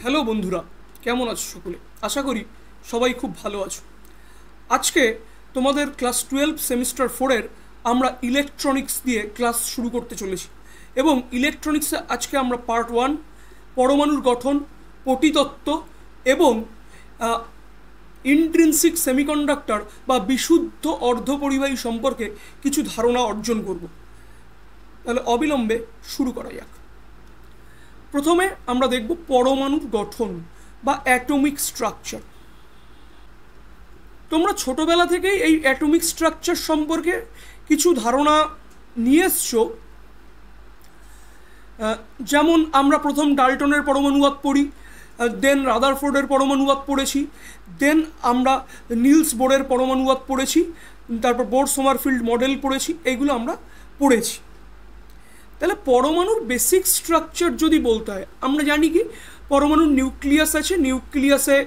Hello বন্ধুরা, কেমন আছো সকলে? আশা করি সবাই খুব ভালো আছো। আজকে তোমাদের ক্লাস 12 সেমিস্টার 4-এর আমরা ইলেকট্রনিক্স দিয়ে ক্লাস শুরু করতে চলেছি। এবং ইলেকট্রনিক্সে আজকে আমরা পার্ট 1 পরমাণুর গঠন, পটিতত্ত্ব এবং ইন্ট্রিনসিক সেমিকন্ডাক্টর বা বিশুদ্ধ অর্ধপরিবাহী সম্পর্কে কিছু ধারণা অর্জন করব। তাহলে অবিলম্বে শুরু করা যাক। প্রথমে আমরা দেখব পরমাণুর গঠন বা অ্যাটমিক স্ট্রাকচার। তোমরা ছোটবেলা থেকেই এই অ্যাটমিক স্ট্রাকচার সম্পর্কে কিছু ধারণা নিয়ে এসছো। যেমন আমরা প্রথম ডাল্টনের পরমাণুবাদ পড়ি, দেন রাদারফোর্ডের পরমাণুবাদ পড়েছি, দেন আমরা নিলস বোরের পরমাণুবাদ পড়েছি, তারপর বোর সোমারফিল্ড মডেল পড়েছি, এইগুলো আমরা পড়েছি। তাহলে পরমাণুর বেসিক স্ট্রাকচার যদি বলতে হয়, আমরা জানি কি পরমাণুর নিউক্লিয়াস আছে, নিউক্লিয়াসে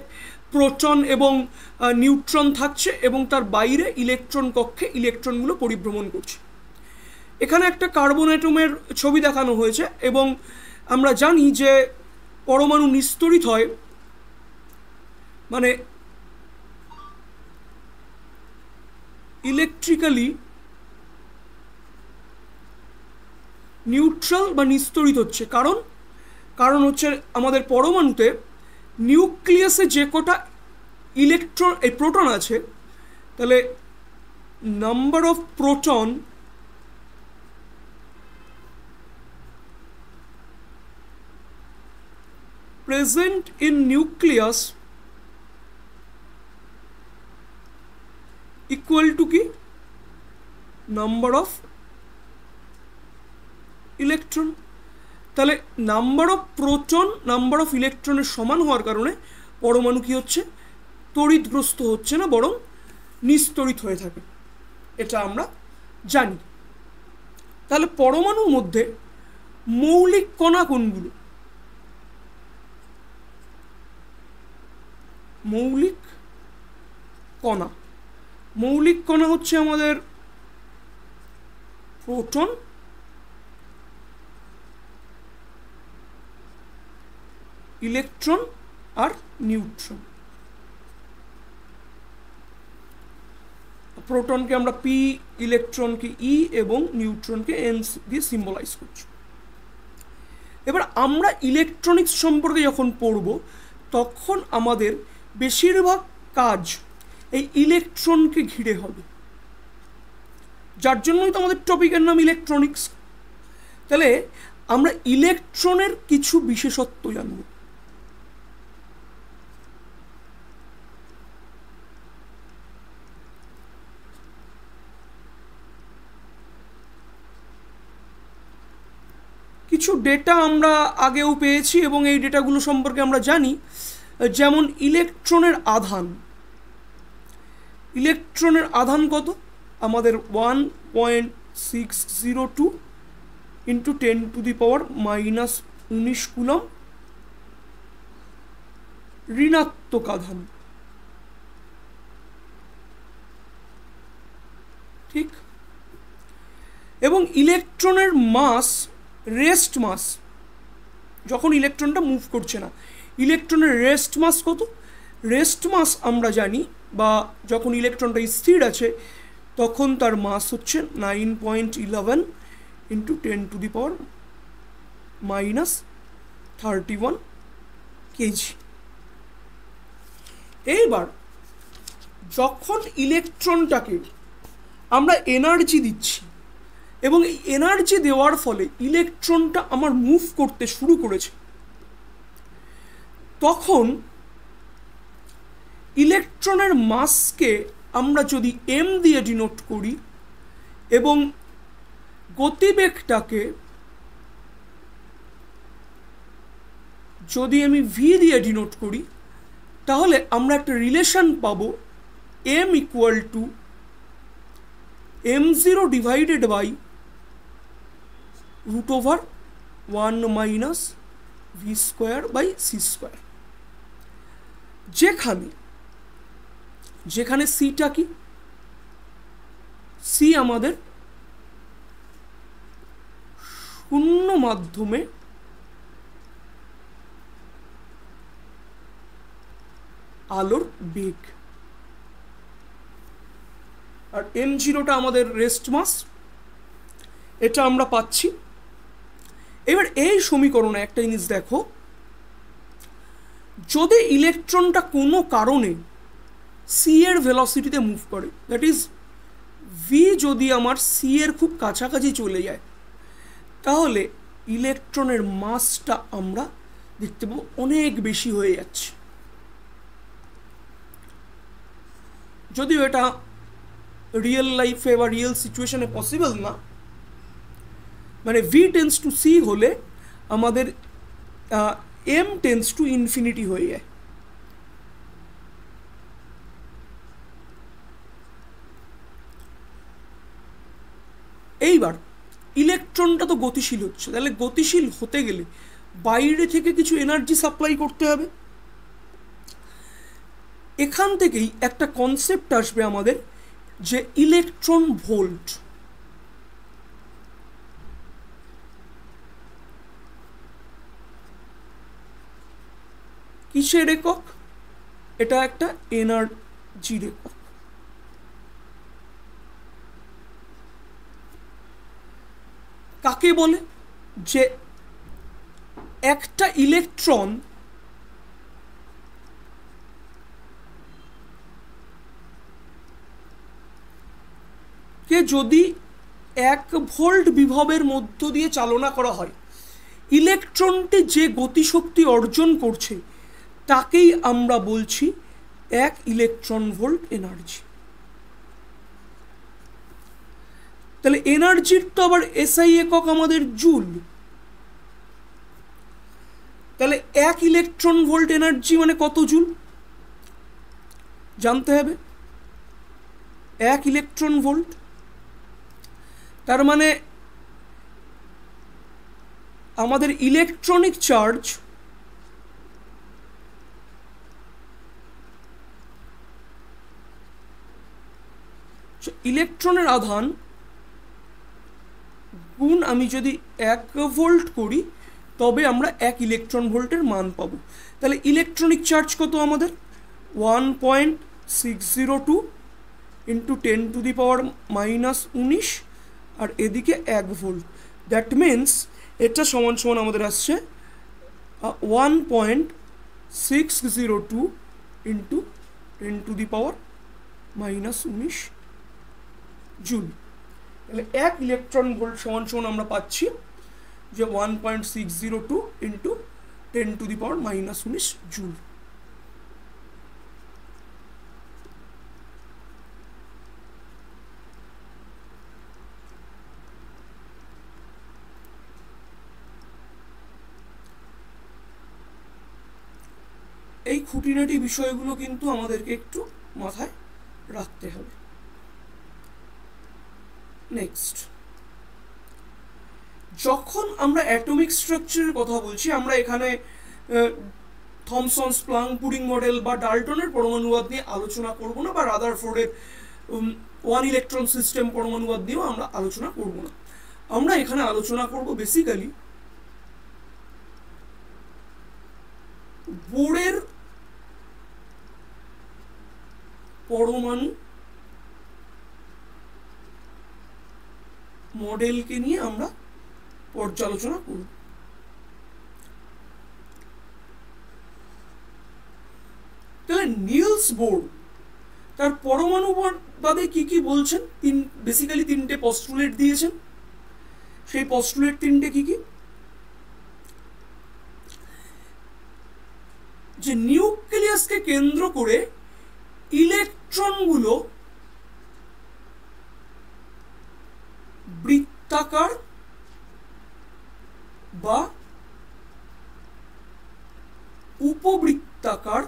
প্রোটন এবং নিউট্রন থাকছে এবং তার বাইরে ইলেকট্রন কক্ষে ইলেকট্রনগুলো পরিভ্রমণ করছে। এখানে একটা কার্বন অ্যাটমের ছবি দেখানো হয়েছে এবং আমরা জানি যে পরমাণু নিস্তরিত হয়, মানে ইলেকট্রিক্যালি নিউট্রাল বা নিস্তরিত হচ্ছে। কারণ হচ্ছে আমাদের পরমাণুতে নিউক্লিয়াসে যে কটা প্রোটন আছে, তাহলে number of proton present in nucleus equal to কি নাম্বার অফ ইলেকট্রন। তাহলে number of proton number of ইলেকট্রনের সমান হওয়ার কারণে পরমাণু কি হচ্ছে, তড়িৎগ্রস্ত হচ্ছে না, বরং নিস্তরিত হয়ে থাকে, এটা আমরা জানি। তাহলে পরমাণুর মধ্যে মৌলিক কণা কোনগুলো? মৌলিক কণা হচ্ছে আমাদের প্রোটন, ইলেকট্রন আর নিউট্রন। প্রোটনকে আমরা পি, ইলেকট্রনকে ই এবং নিউট্রনকে এন দিয়ে সিম্বলাইজ করছি। এবার আমরা ইলেকট্রনিক্স সম্পর্কে যখন পড়ব, তখন আমাদের বেশিরভাগ কাজ এই ইলেকট্রনকে ঘিরে হবে, যার জন্যই তো আমাদের টপিকের নাম ইলেকট্রনিক্স। তাহলে আমরা ইলেকট্রনের কিছু বিশেষত্ব জানব। কিছু ডেটা আমরা আগেও পেয়েছি এবং এই ডেটাগুলো সম্পর্কে আমরা জানি। যেমন ইলেকট্রনের আধান কত? আমাদের 1.602 ইন্টু 10⁻⁻⁻⁹ কুলম ঋণাত্মক আধান, ঠিক? এবং ইলেকট্রনের মাস, রেস্ট মাস, যখন ইলেকট্রনটা মুভ করছে না, ইলেকট্রনের রেস্ট মাস কত? রেস্ট মাস আমরা জানি, বা যখন ইলেকট্রনটা স্থির আছে তখন তার মাস হচ্ছে 9.11 ইন্টু 10⁻31 কেজি। এইবার যখন ইলেকট্রনটাকে আমরা এনার্জি দিচ্ছি এবং এই এনার্জি দেওয়ার ফলে ইলেকট্রনটা আমার মুভ করতে শুরু করেছে, তখন ইলেকট্রনের মাসকে আমরা যদি এম দিয়ে ডিনোট করি এবং গতিবেগটাকে যদি আমি ভি দিয়ে ডিনোট করি, তাহলে আমরা একটা রিলেশন পাবো, M equal to m0 divided by √1 - v²/c², যেখানে সিটা কি? সি আমাদের শূন্য মাধ্যমে আলোর বেগ। আর m0টা আমাদের রেস্ট মাস, এটা আমরা পাচ্ছি। এবার এই সমীকরণে একটা জিনিস দেখো, যদি ইলেকট্রনটা কোনো কারণে সি এর ভেলোসিটিতে মুভ করে, দ্যাট ইজ ভি যদি আমার সি এর খুব কাছাকাছি চলে যায়, তাহলে ইলেকট্রনের মাসটা আমরা দেখতে পাবো অনেক বেশি হয়ে যাচ্ছে। যদিও এটা রিয়েল লাইফে বা রিয়েল সিচুয়েশনে পসিবল না, মানে ভি টেন্স টু সি হলে আমাদের এম টেন্স টু ইনফিনিটি হয়ে যায়। এইবার ইলেকট্রনটা তো গতিশীল হচ্ছে, তাহলে গতিশীল হতে গেলে বাইরে থেকে কিছু এনার্জি সাপ্লাই করতে হবে। এখান থেকেই একটা কনসেপ্ট আসবে আমাদের, যে ইলেকট্রন ভোল্ট। কিসের একক? এটা একটা এনার্জির একক। কাকে বলে? যে একটা ইলেকট্রন কে যদি 1 ভোল্ট বিভবের মধ্য দিয়ে চালনা করা হয়, ইলেকট্রনটি যে গতিশক্তি অর্জন করছে তাকেই আমরা বলছি 1 ইলেকট্রন ভোল্ট এনার্জি। তাহলে এনার্জির তো আবার এসআই একক আমাদের জুল। তাহলে 1 ইলেকট্রন ভোল্ট এনার্জি মানে কত জুল জানতে হবে। 1 ইলেকট্রন ভোল্ট, তার মানে আমাদের ইলেকট্রনিক চার্জ ইলেকট্রনের আধান গুণ আমি যদি 1 ভোল্ট করি, তবে আমরা 1 ইলেকট্রন ভোল্টের মান পাবো। তাহলে ইলেকট্রনিক চার্জ কত আমাদের? 1.602 ইন্টু 10⁻⁻19, আর এদিকে 1 ভোল্ট। দ্যাট মিন্স এটা সমান সমান আমাদের আসছে 1.602 ইন্টু 10⁻⁻19 জুল। তাহলে 1 ইলেকট্রন ভোল্ট সমান সমান আমরা পাচ্ছি যে 1.602 ইন্টু 10⁻⁻19 জুল। এই খুঁটিনাটি বিষয়গুলো কিন্তু আমাদেরকে একটু মাথায় রাখতে হবে। নেক্সট, যখন আমরা অ্যাটমিক স্ট্রাকচারের কথা বলছি, আমরা এখানে থমসনস প্লাং পুডিং মডেল বা ডাল্টনের পরমাণুবাদ নিয়ে আলোচনা করব না, বা রাদারফোর্ডের 1 ইলেকট্রন সিস্টেম পরমাণুবাদ নিয়েও আমরা আলোচনা করব না। আমরা এখানে আলোচনা করব বেসিক্যালি বোরের পরমাণু মডেলকে নিয়ে আমরা পর্যালোচনা করব। তাহলে নিলস বোর তার পরমাণুবাদে কি কি বলছেন? বেসিক্যালি 3টে পস্টুলেট দিয়েছেন। সেই পস্টুলেট 3টে কি কি? যে নিউক্লিয়াসকে কেন্দ্র করে ইলেকট্রনগুলো বৃত্তাকার বা উপবৃত্তাকার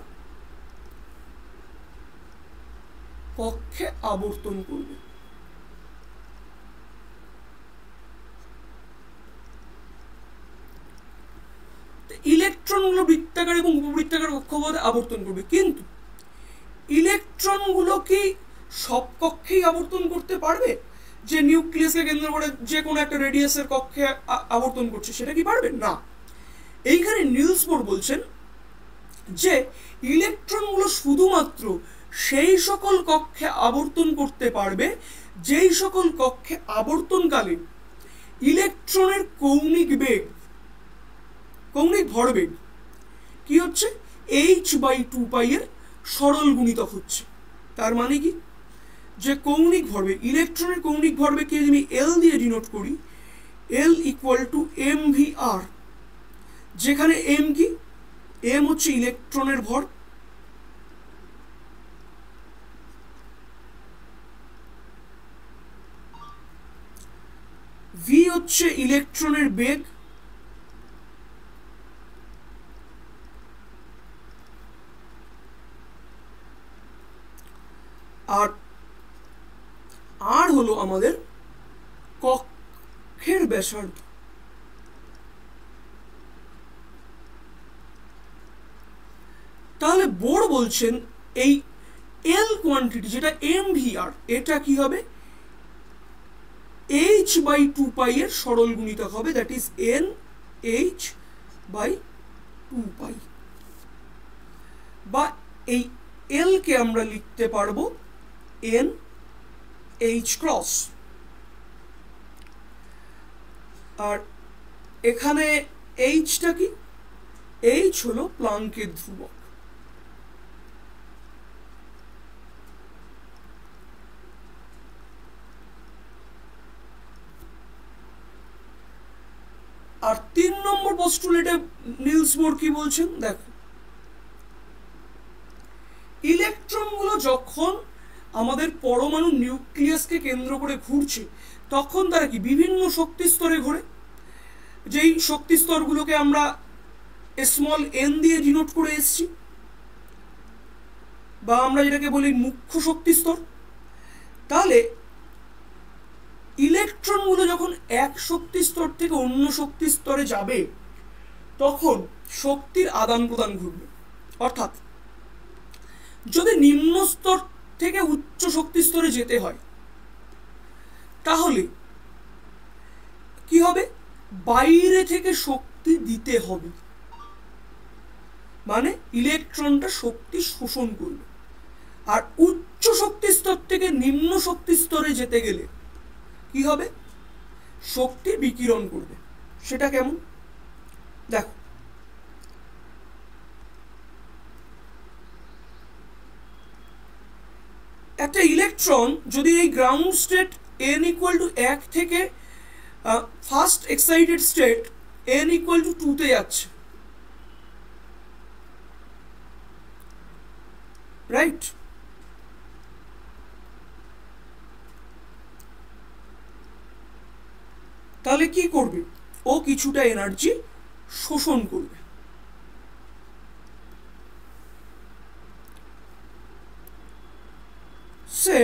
কক্ষে আবর্তন করবে। ইলেকট্রনগুলো বৃত্তাকার এবং উপবৃত্তাকার কক্ষপথে আবর্তন করবে, কিন্তু ইলেকট্রনগুলো কি সব কক্ষেই আবর্তন করতে পারবে? যে নিউক্লিয়াসকে কেন্দ্র করে যে কোনো একটা রেডিয়াসের কক্ষে আবর্তন করছে, সেটা কি পারবে? না। এইখানে নিলস বোর বলছেন যে ইলেকট্রনগুলো শুধুমাত্র সেই সকল কক্ষে আবর্তন করতে পারবে যেই সকল কক্ষে আবর্তনকালে ইলেকট্রনের কৌণিক বেগ, কৌণিক ভরবেগ কি হচ্ছে h/2π এর সরল গুণিতক হচ্ছে। তার মানে কি, যে কৌণিক ভরবেগ, ইলেকট্রনের কৌণিক ভরবেগকে যদি আমি L দিয়ে ডিনোট করি, L = mvr, যেখানে m কি, m হচ্ছে ইলেকট্রনের ভর, v হচ্ছে ইলেকট্রনের বেগ, আর আর হলো আমাদের কক্ষের ব্যাসার্ধ। তাহলে বোর বলছেন এই এল কোয়ান্টিটি যেটা mvr, এটা কি হবে h/2π এর সরল গুণিতক হবে, দ্যাট ইজ nh/2π, বা এই এল কে আমরা লিখতে পারবো nh × আর এখানে এইচটা কি, এইচ হলো প্লাঙ্কের ধ্রুবক। আর 3 নম্বর পোস্টুলেটে নিলস বোর কি বলছেন দেখো, ইলেকট্রনগুলো যখন আমাদের পরমাণু নিউক্লিয়াসকে কেন্দ্র করে ঘুরছে তখন তারা কি বিভিন্ন শক্তি স্তরে ঘোরে, যেই শক্তি স্তরগুলোকে আমরা স্মল n দিয়ে ডিনোট করে এসেছি, বা আমরা যেটাকে বলি মুখ্য শক্তি স্তর। তাহলে ইলেকট্রনগুলো যখন এক শক্তি স্তর থেকে অন্য শক্তি স্তরে যাবে তখন শক্তির আদান প্রদান ঘটবে। অর্থাৎ যদি নিম্ন স্তর থেকে উচ্চ শক্তি স্তরে যেতে হয় তাহলে কি হবে, বাইরে থেকে শক্তি দিতে হবে, মানে ইলেকট্রনটা শক্তি শোষণ করবে। আর উচ্চ শক্তি স্তর থেকে নিম্ন শক্তি স্তরে যেতে গেলে কি হবে, শক্তি বিকিরণ করবে। সেটা কেমন দেখো, একটা ইলেকট্রন যদি এই গ্রাউন্ড স্টেট n = 1 থেকে ফার্স্ট এক্সাইটেড স্টেট n = 2 তে যাচ্ছে, রাইট, তাহলে কি করবে, ও কিছুটা এনার্জি শোষণ করবে। সে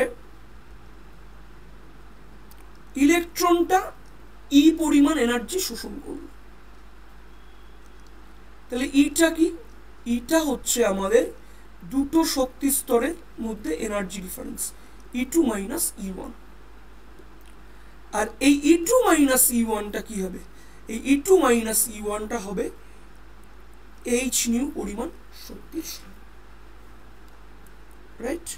ইলেকট্রনটা ই পরিমাণ এনার্জি শোষণ করবে। তাহলে ইটা কি, ইটা হচ্ছে আমাদের দুটো শক্তি স্তরের মধ্যে এনার্জি ডিফারেন্স, E2 - E1। আর এই E2 - E1টা কি হবে, এই E2 - E1টা হবে hν পরিমাণ শক্তির সমান, রাইট।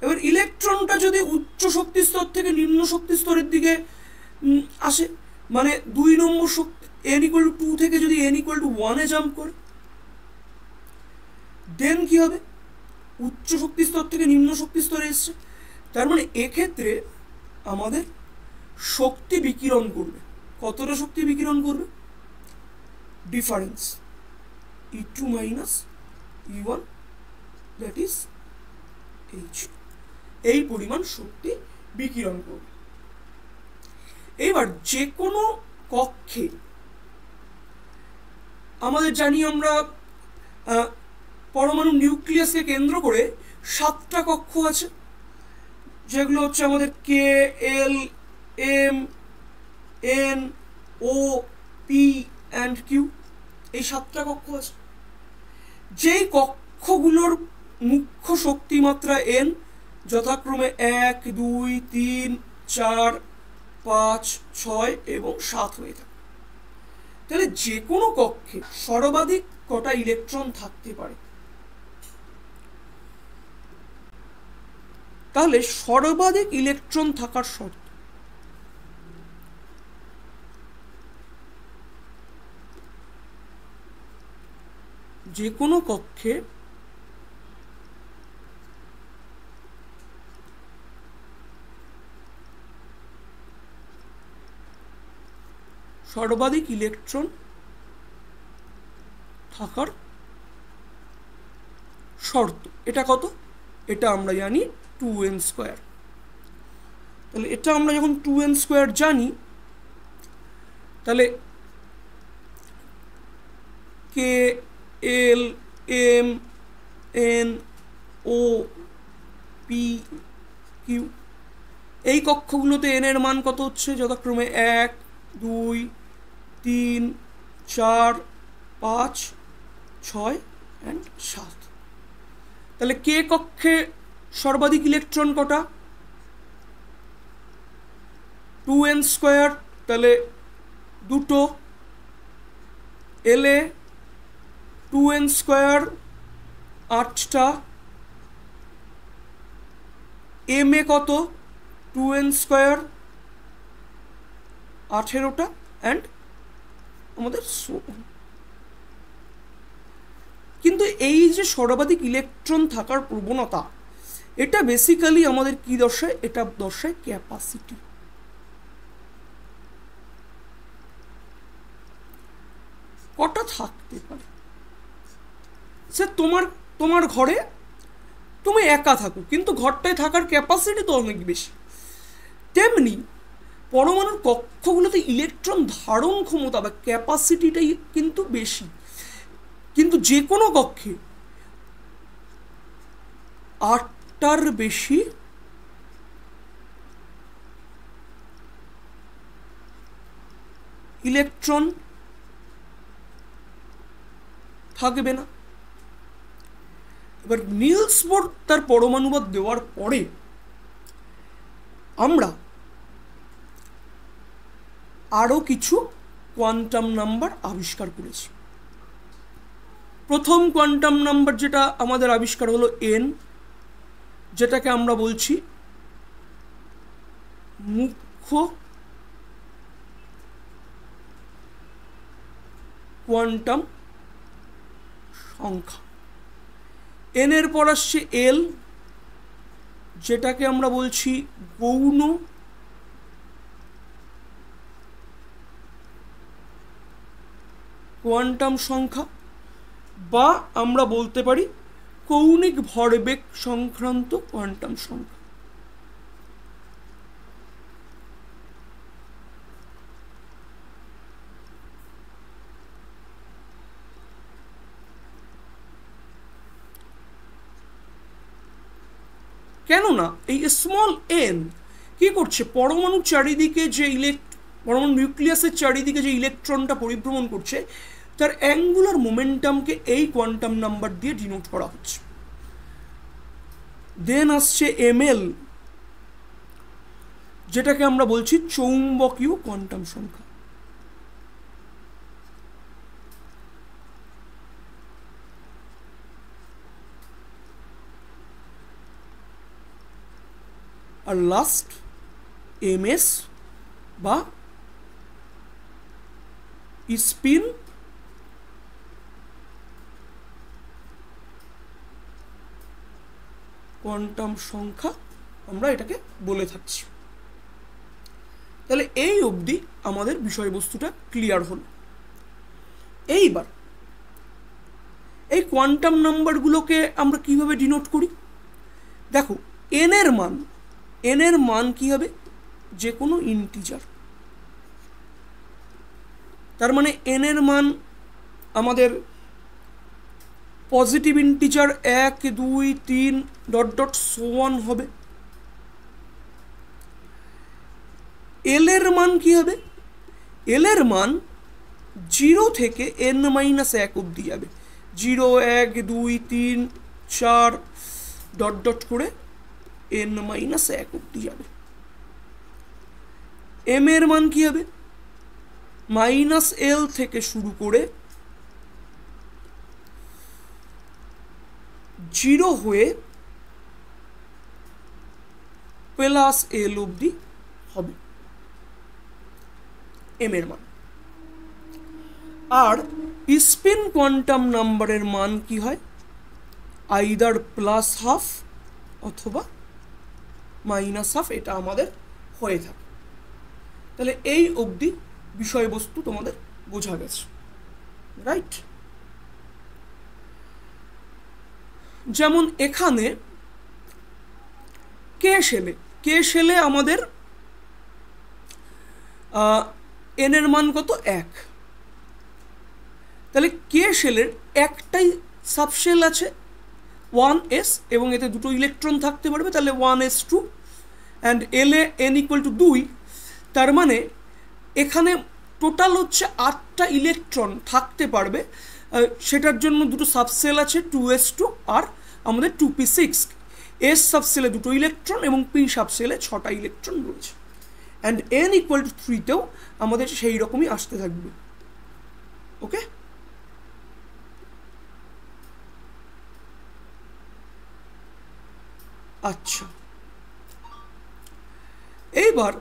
এবার ইলেকট্রনটা যদি উচ্চ শক্তি স্তর থেকে নিম্ন শক্তি স্তরের দিকে আসে, মানে 2 নম্বর শক্তি n = 2 থেকে যদি n = 1 এ জাম্প করে, দেন কি হবে, উচ্চ শক্তি স্তর থেকে নিম্ন শক্তি স্তরে এসছে। তার মানে এক্ষেত্রে আমাদের শক্তি বিকিরণ করবে, কতটা শক্তি বিকিরণ করবে, difference E2 - E1, that is h, এই পরিমাণ শক্তি বিকিরণ করবে। এবার যে কোনো কক্ষে আমাদের জানি আমরা পরমাণু নিউক্লিয়াসকে কেন্দ্র করে 7টা কক্ষ আছে, যেগুলো হচ্ছে আমাদের K, L, M, N, O, P and Q, এই 7টা কক্ষ আছে। যেই কক্ষগুলোর মুখ্য শক্তিমাত্রা n যথাক্রমে 1, 2, 3, 4, 5, 6 এবং 7 হয়ে থাকে। তাহলে যে কোনো কক্ষে সর্বাধিক কটা ইলেকট্রন থাকতে পারে? তাহলে সর্বাধিক ইলেকট্রন থাকার শর্ত যে কোনো কক্ষে সর্বাধিক ইলেকট্রন থাকার শর্ত। এটা কত? এটা আমরা জানি 2n²। তাহলে এটা আমরা যখন 2n² জানি, তাহলে কে, এল, এম, এন, ও, পি, কিউ, এই কক্ষগুলোতে এন এর মান কত হচ্ছে? যথাক্রমে 1, 2, 3, 4, 5, 6 অ্যান্ড 7। তাহলে কে কক্ষে সর্বাধিক ইলেকট্রন কটা? 2n²। তাহলে দুটো। এলে 2n², 8টা। এম এ কত? 2n², 18টা অ্যান্ড আমাদের কিন্তু এই যে সর্বাধিক ইলেকট্রন থাকার প্রবণতা, এটা বেসিক্যালি আমাদের কি দর্শায়? এটা দর্শায় ক্যাপাসিটি। কটা থাকতে পারে? স্যার তোমার ঘরে তুমি একা থাকো, কিন্তু ঘরটায় থাকার ক্যাপাসিটি তো অনেক বেশি। তেমনি পরমাণুর কক্ষগুলোতে ইলেকট্রন ধারণ ক্ষমতা বা ক্যাপাসিটিটাই কিন্তু বেশি, কিন্তু যে কোনো কক্ষে 8টার বেশি ইলেকট্রন থাকবে না। এবার নিলস বোর তার পরমাণুবাদ দেওয়ার পরে আমরা আরও কিছু কোয়ান্টাম নাম্বার আবিষ্কার করেছি। প্রথম কোয়ান্টাম নাম্বার যেটা আমাদের আবিষ্কার হলো এন, যেটাকে আমরা বলছি মুখ্য কোয়ান্টাম সংখ্যা। এন এর পর আসছে এল, যেটাকে আমরা বলছি গৌণ কোয়ান্টাম সংখ্যা, বা আমরা বলতে পারি কৌণিক ভরবেগ সংক্রান্ত কোয়ান্টাম সংখ্যা। কেননা এই স্মল এন কি করছে? পরমাণুর চারিদিকে যে পরমাণু নিউক্লিয়াসের চারিদিকে যে ইলেকট্রনটা পরিভ্রমণ করছে, তার অ্যাঙ্গুলার মোমেন্টামকে এই কোয়ান্টাম নাম্বার দিয়ে ডিনোট করা হচ্ছে। দেন আসছে এমএল, যেটাকে আমরা বলছি চৌম্বকীয় কোয়ান্টাম সংখ্যা। আর লাস্ট এমএস বা স্পিন কোয়ান্টাম সংখ্যা আমরা এটাকে বলে থাকছি। তাহলে এই অবধি আমাদের বিষয়বস্তুটা ক্লিয়ার হল। এইবার এই কোয়ান্টাম নাম্বারগুলোকে আমরা কিভাবে ডিনোট করি? দেখো, এন এর মান কি হবে? যে কোনো ইন্টিজার। তার মানে এন এর মান আমাদের positive integer 1, 2, 3 dot dot so on হবে। এল এর মান কি হবে? এল এর মান 0 থেকে n-1 অবধি যাবে। 0, 1, 2, 3, 4 ডট ডট করে n-1 অবধি যাবে। এম এর মান কি হবে? -L থেকে শুরু করে 0 হয়ে +L অবধি হবে m এর মান। আর স্পিন কোয়ান্টাম নাম্বারের মান কি হয়? আইদার +12 অথবা -12, এটা আমাদের হয়ে থাকে। তাহলে এই অবধি বিষয়বস্তু তোমাদের বোঝা গেছে, রাইট? যেমন এখানে কে শেলে আমাদের n এর মান কত? 1। তাহলে কে শেলের একটাই সাবশেল আছে 1s, এবং এতে দুটো ইলেকট্রন থাকতে পারবে, তাহলে 1s2, and L A n = 2। তার মানে এখানে টোটাল হচ্ছে 8টা ইলেকট্রন থাকতে পারবে। সেটার জন্য দুটো সাবসেল আছে 2s2 আর আমাদের 2p6। এস সাবসেলে দুটো ইলেকট্রন এবং পি সাবসেলে 6টা ইলেকট্রন রয়েছে, অ্যান্ড n = 3তেও আমাদের সেই রকমই আসতে থাকবে। ওকে, আচ্ছা, এইবার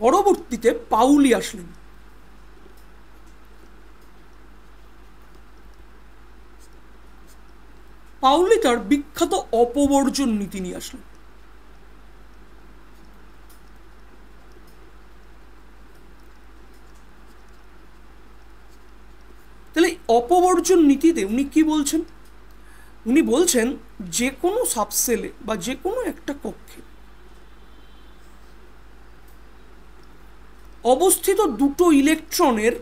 পরবর্তীতে পাউলি আসলেন। পাউলি তার বিখ্যাত অপবর্জন নীতি নিয়ে আসলেন। তাহলে অপবর্জন নীতিতে উনি কি বলছেন? উনি বলছেন যে কোনো সাবসেলে বা যে কোনো একটা কক্ষে অবস্থিত দুটো ইলেকট্রনের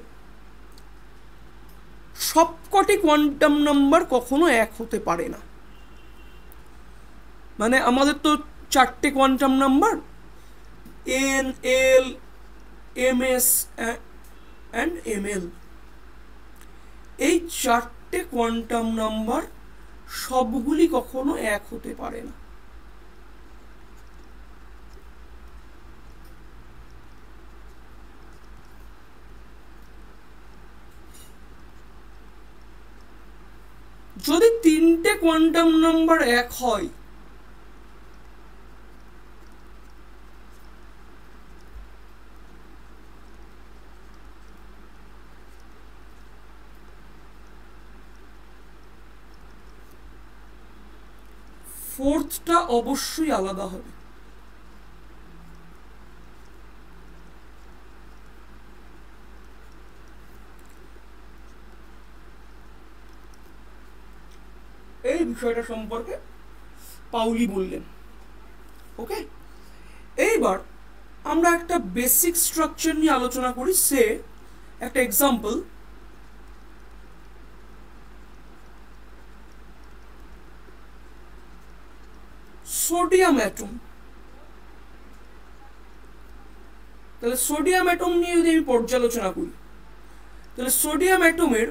সবকটি কোয়ান্টাম নাম্বার কখনো এক হতে পারে না। মানে আমাদের তো 4টে quantum number, n, l, ms and ml। এই 4টে কোয়ান্টাম নাম্বার সবগুলি কখনো এক হতে পারে না। যদি 3টে কোয়ান্টাম নাম্বার এক হয়, ফোর্থটা অবশ্যই আলাদা হবে। এই বিষয়টা সম্পর্কে পাউলি বললেন। ওকে, এইবার আমরা একটা বেসিক স্ট্রাকচার নিয়ে আলোচনা করি। সে একটা এক্সাম্পল, সোডিয়াম অ্যাটম। তাহলে সোডিয়াম অ্যাটম নিয়ে যদি আমি পর্যালোচনা করি, তাহলে সোডিয়াম অ্যাটমের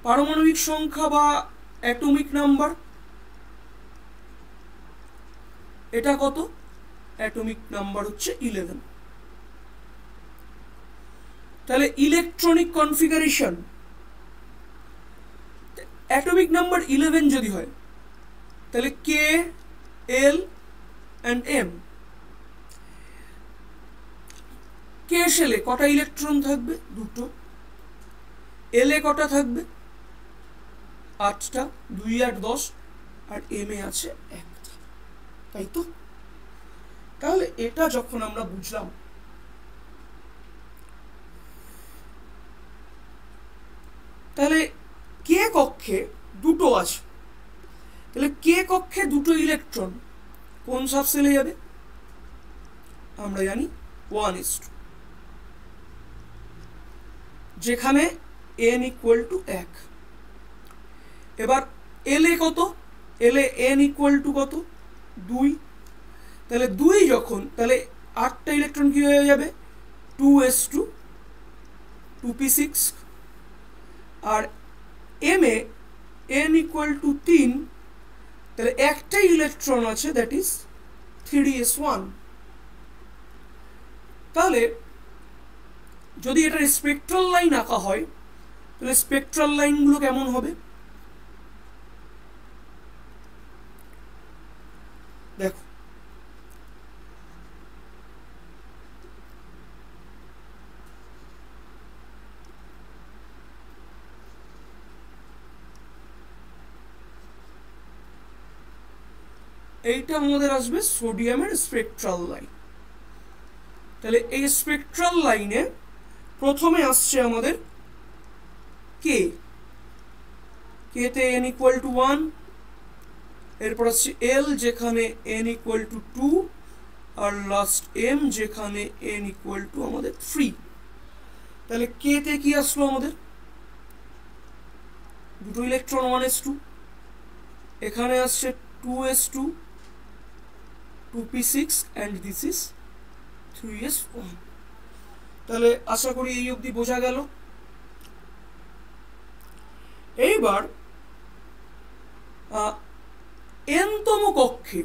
পারমাণবিক সংখ্যা বা অ্যাটমিক নাম্বার এটা কত? অ্যাটমিক নাম্বার হচ্ছে 11। তাহলে ইলেকট্রনিক কনফিগারেশন, অ্যাটমিক নাম্বার 11 যদি হয়, তাহলে কে, এল অ্যান্ড এম। কে শেলে কটা ইলেকট্রন থাকবে? দুটো। এলে কটা থাকবে? 8টা, 2 8 10, আর এম এ আছে 1টা, তাই তো? তাহলে এটা যখন আমরা বুঝলাম, তাহলে কে কক্ষে দুটো আছে, তাহলে কে কক্ষে দুটো ইলেকট্রন কোন সাবসেলে যাবে? আমরা জানি 1s2, যেখানে n = 1। এবার এল এ কত? এল এ n = কত? 2। তাহলে 2 যখন, তাহলে 8টা ইলেকট্রন কি হয়ে যাবে? 2s2, 2p6। R M A n = 3, তাহলে একটাই ইলেকট্রন আছে, দ্যাট ইজ 3s1। তাহলে যদি এটার স্পেকট্রাল লাইন আঁকা হয় তাহলে স্পেকট্রাল লাইনগুলো কেমন হবে দেখো। এইটা আমাদের আসবে সোডিয়ামের স্পেকট্রাল লাইন। তাহলে এই স্পেকট্রাল লাইনে প্রথমে আসছে আমাদের কে, তে n ইকুয়াল টু 1, এরপর আসছে এল যেখানে n ইকুয়াল টু 2, আর লাস্ট এম যেখানে n ইকুয়াল টু আমাদের 3। তাহলে কে তে কি আসলো আমাদের দুটো ইলেকট্রন 1s2, এখানে আসছে 2s2 2p6 and this is 3s1। তাহলে আশা করি এই অবধি বোঝা গেল। এইবার n-তম কক্ষে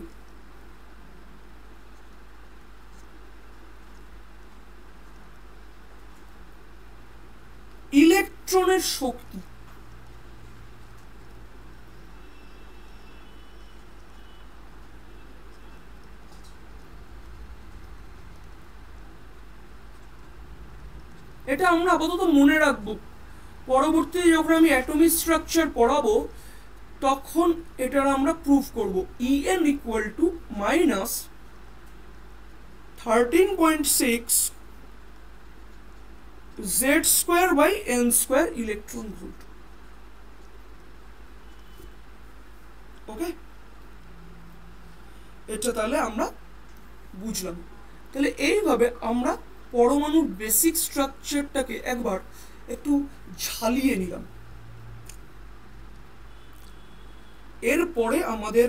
ইলেকট্রনের শক্তি এটা আমরা আপাতত মনে রাখবো, পরবর্তীতে যখন আমি অ্যাটমিক স্ট্রাকচার পড়াবো তখন এটার আমরা প্রুফ করব। En equal to minus 13.6 z² by n² electron volt. Okay, এটা তাহলে আমরা বুঝলাম। তাহলে এইভাবে আমরা পরমাণুর বেসিক স্ট্রাকচারটাকে একবার একটু ঝালিয়ে নিলাম। এরপরে আমাদের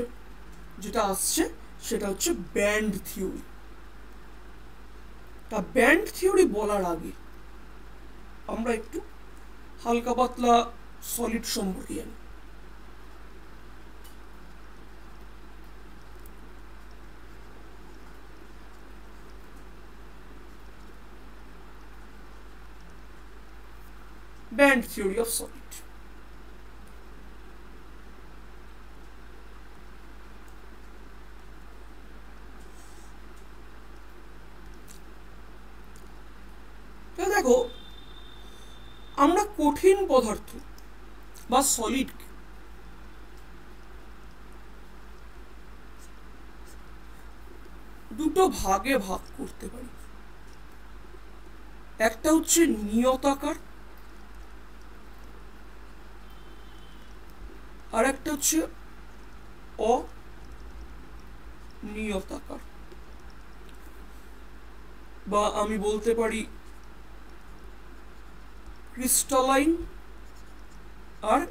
যেটা আসছে সেটা হচ্ছে ব্যান্ড থিওরি। তা ব্যান্ড থিওরি বলার আগে আমরা একটু হালকা পাতলা সলিড সম্পর্কে জানি। Band theory of solid. দেখো, আমরা কঠিন পদার্থ বা সলিড দুটো ভাগে ভাগ করতে পারি। একটা হচ্ছে নিয়তাকার, আর একটা হচ্ছে অনিয়তাকার, বা আমি বলতে পারি ক্রিস্টালাইন আর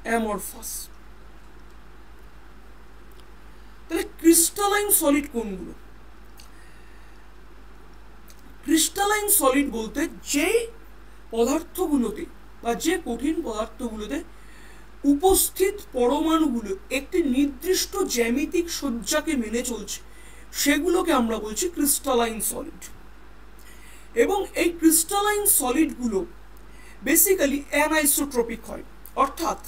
অ্যামরফাস। তাহলে ক্রিস্টালাইন সলিড কোনগুলো? ক্রিস্টালাইন সলিড বলতে যে পদার্থগুলোতে বা যে কঠিন পদার্থগুলোতে উপস্থিত পরমাণুগুলো একটি নির্দিষ্ট জ্যামিতিক সজ্জাকে মেনে চলছে সেগুলোকে আমরা বলছি ক্রিস্টালাইন সলিড। এবং এই ক্রিস্টালাইন সলিডগুলো বেসিক্যালি অ্যানাইসোট্রপিক হয়, অর্থাৎ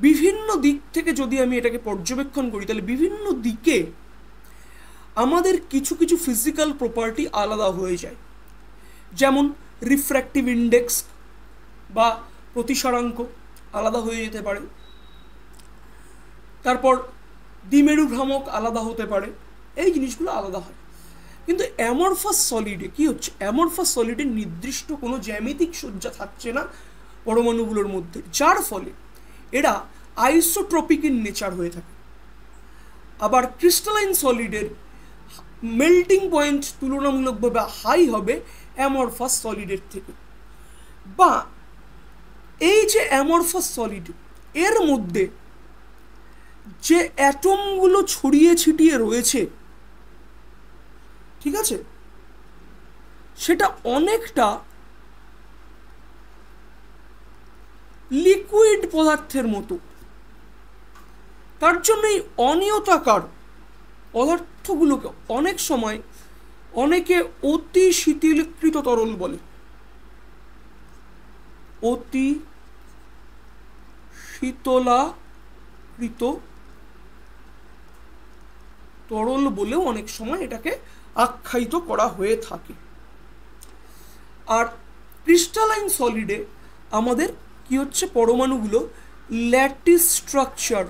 বিভিন্ন দিক থেকে যদি আমি এটাকে পর্যবেক্ষণ করি তাহলে বিভিন্ন দিকে আমাদের কিছু কিছু ফিজিক্যাল প্রপার্টি আলাদা হয়ে যায়। যেমন রিফ্র্যাক্টিভ ইন্ডেক্স বা প্রতিসরাঙ্ক আলাদা হয়ে যেতে পারে, তারপর দ্বিমেরু ভ্রামক আলাদা হতে পারে, এই জিনিসগুলো আলাদা হয়। কিন্তু অ্যামরফাস সলিডে কি হচ্ছে? অ্যামরফাস সলিডে নির্দিষ্ট কোনো জ্যামিতিক সজ্জা থাকছে না পরমাণুগুলোর মধ্যে, যার ফলে এরা আইসোট্রপিক ইন নেচার হয়ে থাকে। আবার ক্রিস্টালাইন সলিডের মেল্টিং পয়েন্ট তুলনামূলকভাবে হাই হবে অ্যামরফাস সলিডের থেকে। বা এই যে অ্যামরফাস সলিড, এর মধ্যে যে অ্যাটমগুলো ছড়িয়ে ছিটিয়ে রয়েছে, ঠিক আছে, সেটা অনেকটা লিকুইড পদার্থের মতো। তার জন্য এই অনিয়তাকার পদার্থগুলোকে অনেক সময় অনেকে অতি শীতলীকৃত তরল বলে, অতি শীতলাকৃত তরল বলেও অনেক সময় এটাকে আখ্যায়িত করা হয়ে থাকে। আর ক্রিস্টালাইন সলিডে আমাদের কি হচ্ছে, পরমাণুগুলো ল্যাটিস স্ট্রাকচার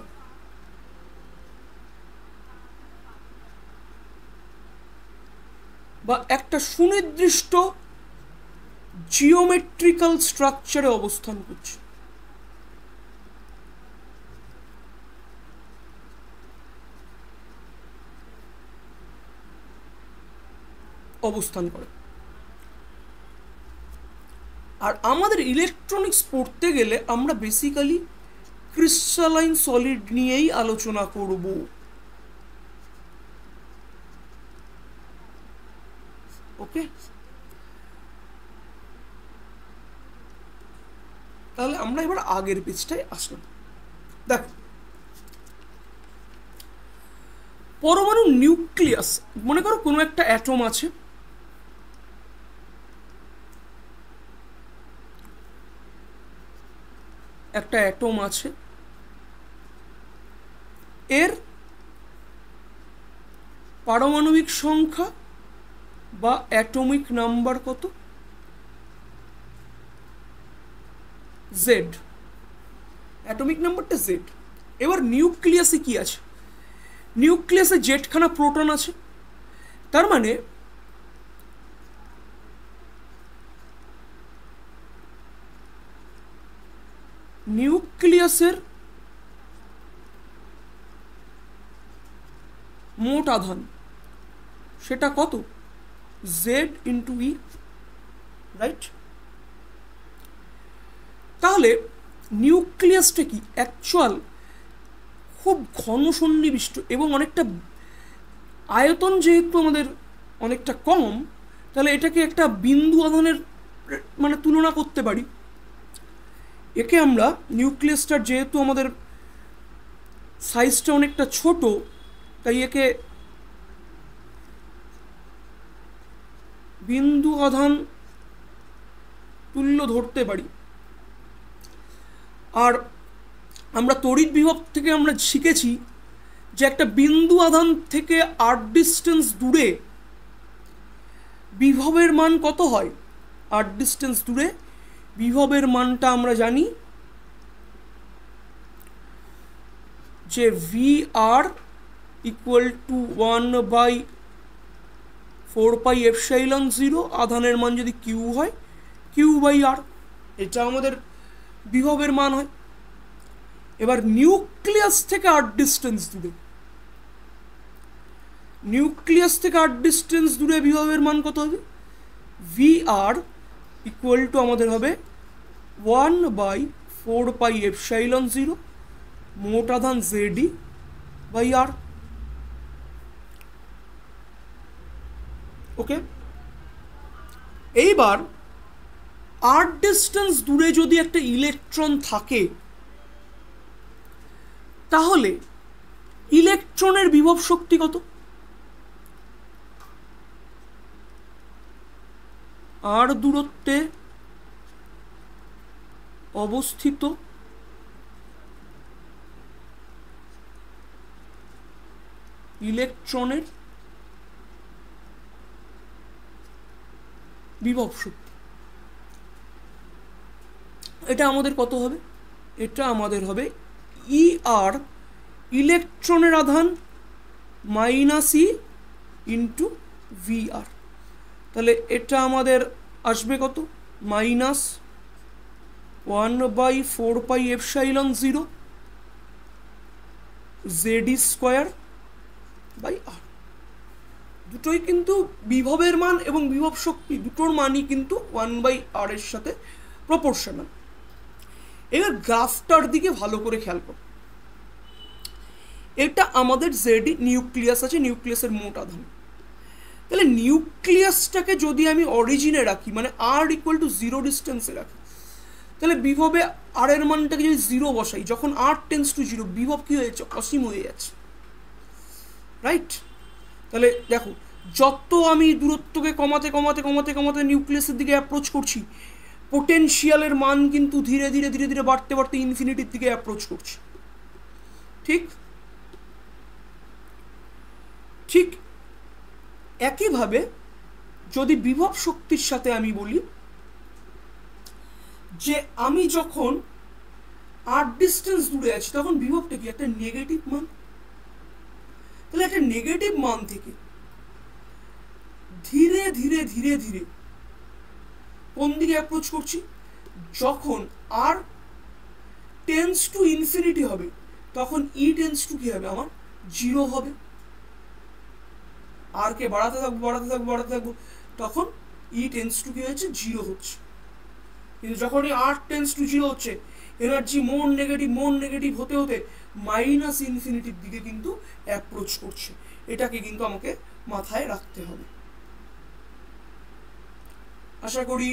বা একটা সুনির্দিষ্ট জিওমেট্রিক্যাল স্ট্রাকচারে অবস্থান করছে। অবস্থান করে। আর আমাদের ইলেকট্রনিক্স পড়তে গেলে আমরা বেসিক্যালি ক্রিস্টালাইন সলিড নিয়েই আলোচনা করব। ওকে, তাহলে আমরা এবার আগের পেজটায় আসলাম। দেখো, পরমাণু নিউক্লিয়াস, মনে করো কোনো একটা অ্যাটম আছে, একটা অ্যাটম আছে, এর পারমাণবিক সংখ্যা বা অ্যাটমিক নাম্বার কত? জেড, অ্যাটমিক নাম্বারটা জেড। এবার নিউক্লিয়াসে কি আছে? নিউক্লিয়াসে জেডখানা প্রোটন আছে, তার মানে নিউক্লিয়াসের মোট আধান সেটা কত? জেড ইন্টু ই, রাইট? তাহলে নিউক্লিয়াসটা কি অ্যাকচুয়াল খুব ঘন সন্নিবিষ্ট এবং অনেকটা আয়তন যেহেতু আমাদের অনেকটা কম, তাহলে এটাকে একটা বিন্দু আধানের মানে তুলনা করতে পারি। একে আমরা নিউক্লিয়াসটার যেহেতু আমাদের সাইজটা অনেকটা ছোট, তাই একে বিন্দু আধান তুল্য ধরতে পারি। আর আমরা তড়িৎ বিভব থেকে আমরা শিখেছি যে একটা বিন্দু আধান থেকে r ডিস্টেন্স দূরে বিভবের মান কত হয়? r ডিস্টেন্স দূরে বিভবের মানটা আমরা জানি যে VR ইকুয়াল টু 1/4πε0, আধানের মান যদি Q হয় Q/R, এটা আমাদের বিভবের মান হয়। এবার নিউক্লিয়াস থেকে r ডিস্টেন্স দূরে, নিউক্লিয়াস থেকে r ডিস্টেন্স দূরে বিভবের মান কত হবে? VR ইকুয়াল টু আমাদের হবে 1/4πε0 মোট আধান ZE/R। ওকে, এইবার r ডিস্টেন্স দূরে যদি একটা ইলেকট্রন থাকে, তাহলে ইলেকট্রনের বিভব শক্তি কত? r দূরত্বে অবস্থিত ইলেকট্রনের বিভব শক্তি, এটা আমাদের কত হবে? এটা আমাদের হবে ER, ইলেকট্রনের আধান, -E ইন্টু VR। তাহলে এটা আমাদের আসবে কত? -1/4πε0 ZE²/R। দুটোই কিন্তু বিভবের মান এবং বিভব শক্তি দুটোর মানই কিন্তু 1/R এর সাথে প্রপোর্শনাল। এবার গ্রাফটার দিকে ভালো করে খেয়াল করো। এটা আমাদের ZE নিউক্লিয়াস আছে, নিউক্লিয়াসের মোট আধান। তাহলে নিউক্লিয়াসটাকে যদি আমি অরিজিনে রাখি, মানে R ইকুয়াল টু 0 ডিস্টেন্সে রাখি, তাহলে বিভবে R এর মানটাকে যদি 0 বসাই, যখন R টেন্স টু 0, বিভব কি হয়ে যাচ্ছে? অসীম হয়ে যাচ্ছে, রাইট? তাহলে দেখো, যত আমি দূরত্বকে কমাতে কমাতে কমাতে কমাতে নিউক্লিয়াসের দিকে অ্যাপ্রোচ করছি, পোটেনশিয়ালের মান কিন্তু ধীরে ধীরে ধীরে ধীরে বাড়তে বাড়তে ইনফিনিটির দিকে অ্যাপ্রোচ করছে। ঠিক ঠিক একইভাবে যদি বিভব শক্তির সাথে আমি বলি যে আমি যখন আর ডিস্টেন্স দূরে আছি তখন বিভবটা কি একটা নেগেটিভ মান। তাহলে একটা নেগেটিভ মান থেকে ধীরে ধীরে ধীরে ধীরে কোন দিকে অ্যাপ্রোচ করছি, যখন আর টেন্স টু ইনফিনিটি হবে তখন ই টেন্স টু কি হবে, আমার জিরো হবে। আর কে বাড়াতে থাকবো বাড়াতে থাকবো বাড়াতে থাকবো, তখন ই টেন্স টু কি হচ্ছে, জিরো হচ্ছে। কিন্তু যখন এই আর টেন্স টু জিরো হচ্ছে, এনার্জি মোর নেগেটিভ হতে হতে মাইনাস ইনফিনিটির দিকে কিন্তু অ্যাপ্রোচ করছে। এটাকে কিন্তু আমাকে মাথায় রাখতে হবে। আশা করি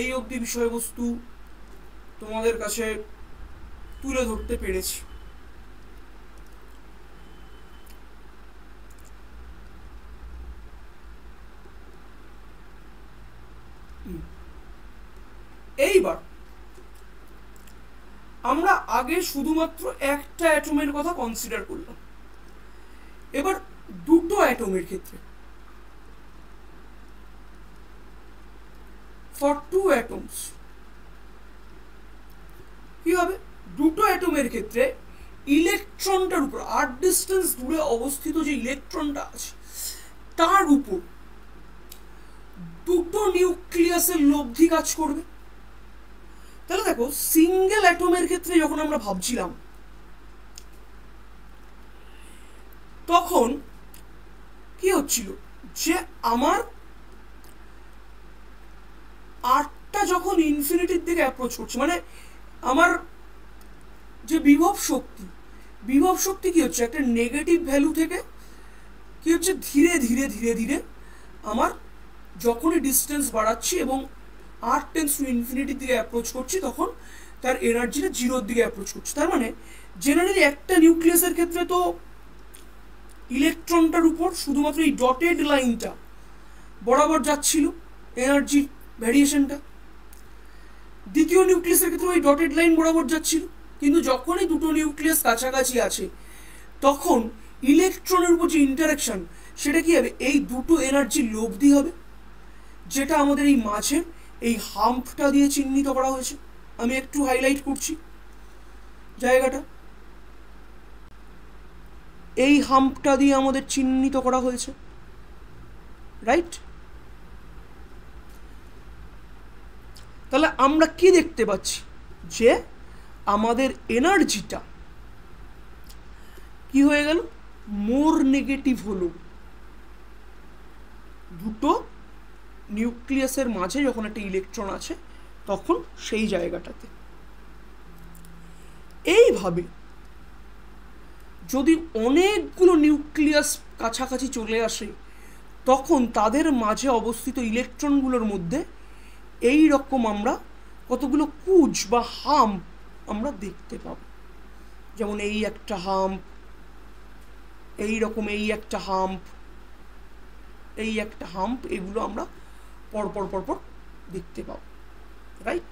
এই অবধি বিষয়বস্তু তোমাদের কাছে তুলে ধরতে পেরেছি। এইবার আমরা আগে শুধুমাত্র একটা অ্যাটমের কথা কনসিডার করলাম, এবার দুটো অ্যাটমের ক্ষেত্রে, ফর টু অ্যাটমস কি হবে, দুটো অ্যাটমের ক্ষেত্রে ইলেকট্রনটার উপর, আর ডিস্টেন্স দূরে অবস্থিত যে ইলেকট্রনটা আছে তার উপর দুটো নিউক্লিয়াসের লব্ধি কাজ করবে। তাহলে দেখো সিঙ্গেল অ্যাটমের ক্ষেত্রে যখন আমরা ভাবছিলাম তখন কি হচ্ছিল যে আমার আটটা যখন ইনফিনিটির দিকে অ্যাপ্রোচ করছে, মানে আমার যে বিভব শক্তি কি হচ্ছে, একটা নেগেটিভ ভ্যালু থেকে কি হচ্ছে ধীরে ধীরে ধীরে ধীরে আমার যখনই ডিস্টেন্স বাড়াচ্ছি এবং আর টেন্স টু ইনফিনিটির দিকে অ্যাপ্রোচ করছি তখন তার এনার্জিটা জিরোর দিকে অ্যাপ্রোচ করছে। তার মানে জেনারেলি একটা নিউক্লিয়াসের ক্ষেত্রে তো ইলেকট্রনটার উপর শুধুমাত্র এই ডটেড লাইনটা বরাবর যাচ্ছিল এনার্জি ভ্যারিয়েশনটা, দ্বিতীয় নিউক্লিয়াসের ক্ষেত্রে ওই ডটেড লাইন বরাবর যাচ্ছিল। কিন্তু যখনই দুটো নিউক্লিয়াস কাছাকাছি আছে তখন ইলেকট্রনের উপর যে ইন্টারাকশন সেটা কি হবে, এই দুটো এনার্জির লব্ধি হবে, যেটা আমাদের এই মাঝে এই হাম্পটা দিয়ে চিহ্নিত করা হয়েছে। আমি একটু হাইলাইট করছি জায়গাটা, এই হাম্পটা দিয়ে আমাদের চিহ্নিত করা হয়েছে, রাইট? তাহলে আমরা কি দেখতে পাচ্ছি যে আমাদের এনার্জিটা কি হয়ে গেল, মোর নেগেটিভ হলো দুটো নিউক্লিয়াসের মাঝে যখন একটা ইলেকট্রন আছে তখন সেই জায়গাটাতে। এইভাবে যদি অনেকগুলো নিউক্লিয়াস কাছাকাছি চলে আসে তখন তাদের মাঝে অবস্থিত ইলেকট্রনগুলোর মধ্যে এই রকম আমরা কতগুলো কুজ বা হাম্প আমরা দেখতে পাব। যেমন এই একটা হাম্প, এই রকম এই একটা হাম্প, এই একটা হাম্প, এগুলো আমরা পরপর পরপর দেখতে পাব, রাইট?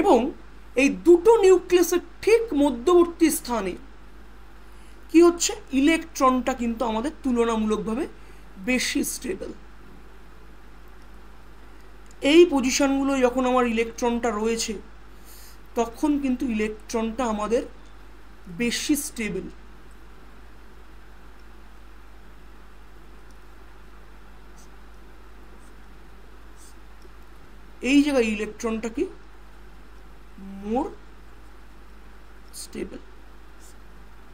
এবং এই দুটো নিউক্লিয়াসের ঠিক মধ্যবর্তী স্থানে কি হচ্ছে, ইলেকট্রনটা কিন্তু আমাদের তুলনামূলকভাবে বেশি স্টেবল। এই পজিশনগুলো যখন আমার ইলেকট্রনটা রয়েছে তখন কিন্তু ইলেকট্রনটা আমাদের বেশি স্টেবল। এই জায়গায় ইলেকট্রনটা কি মোর স্টেবল।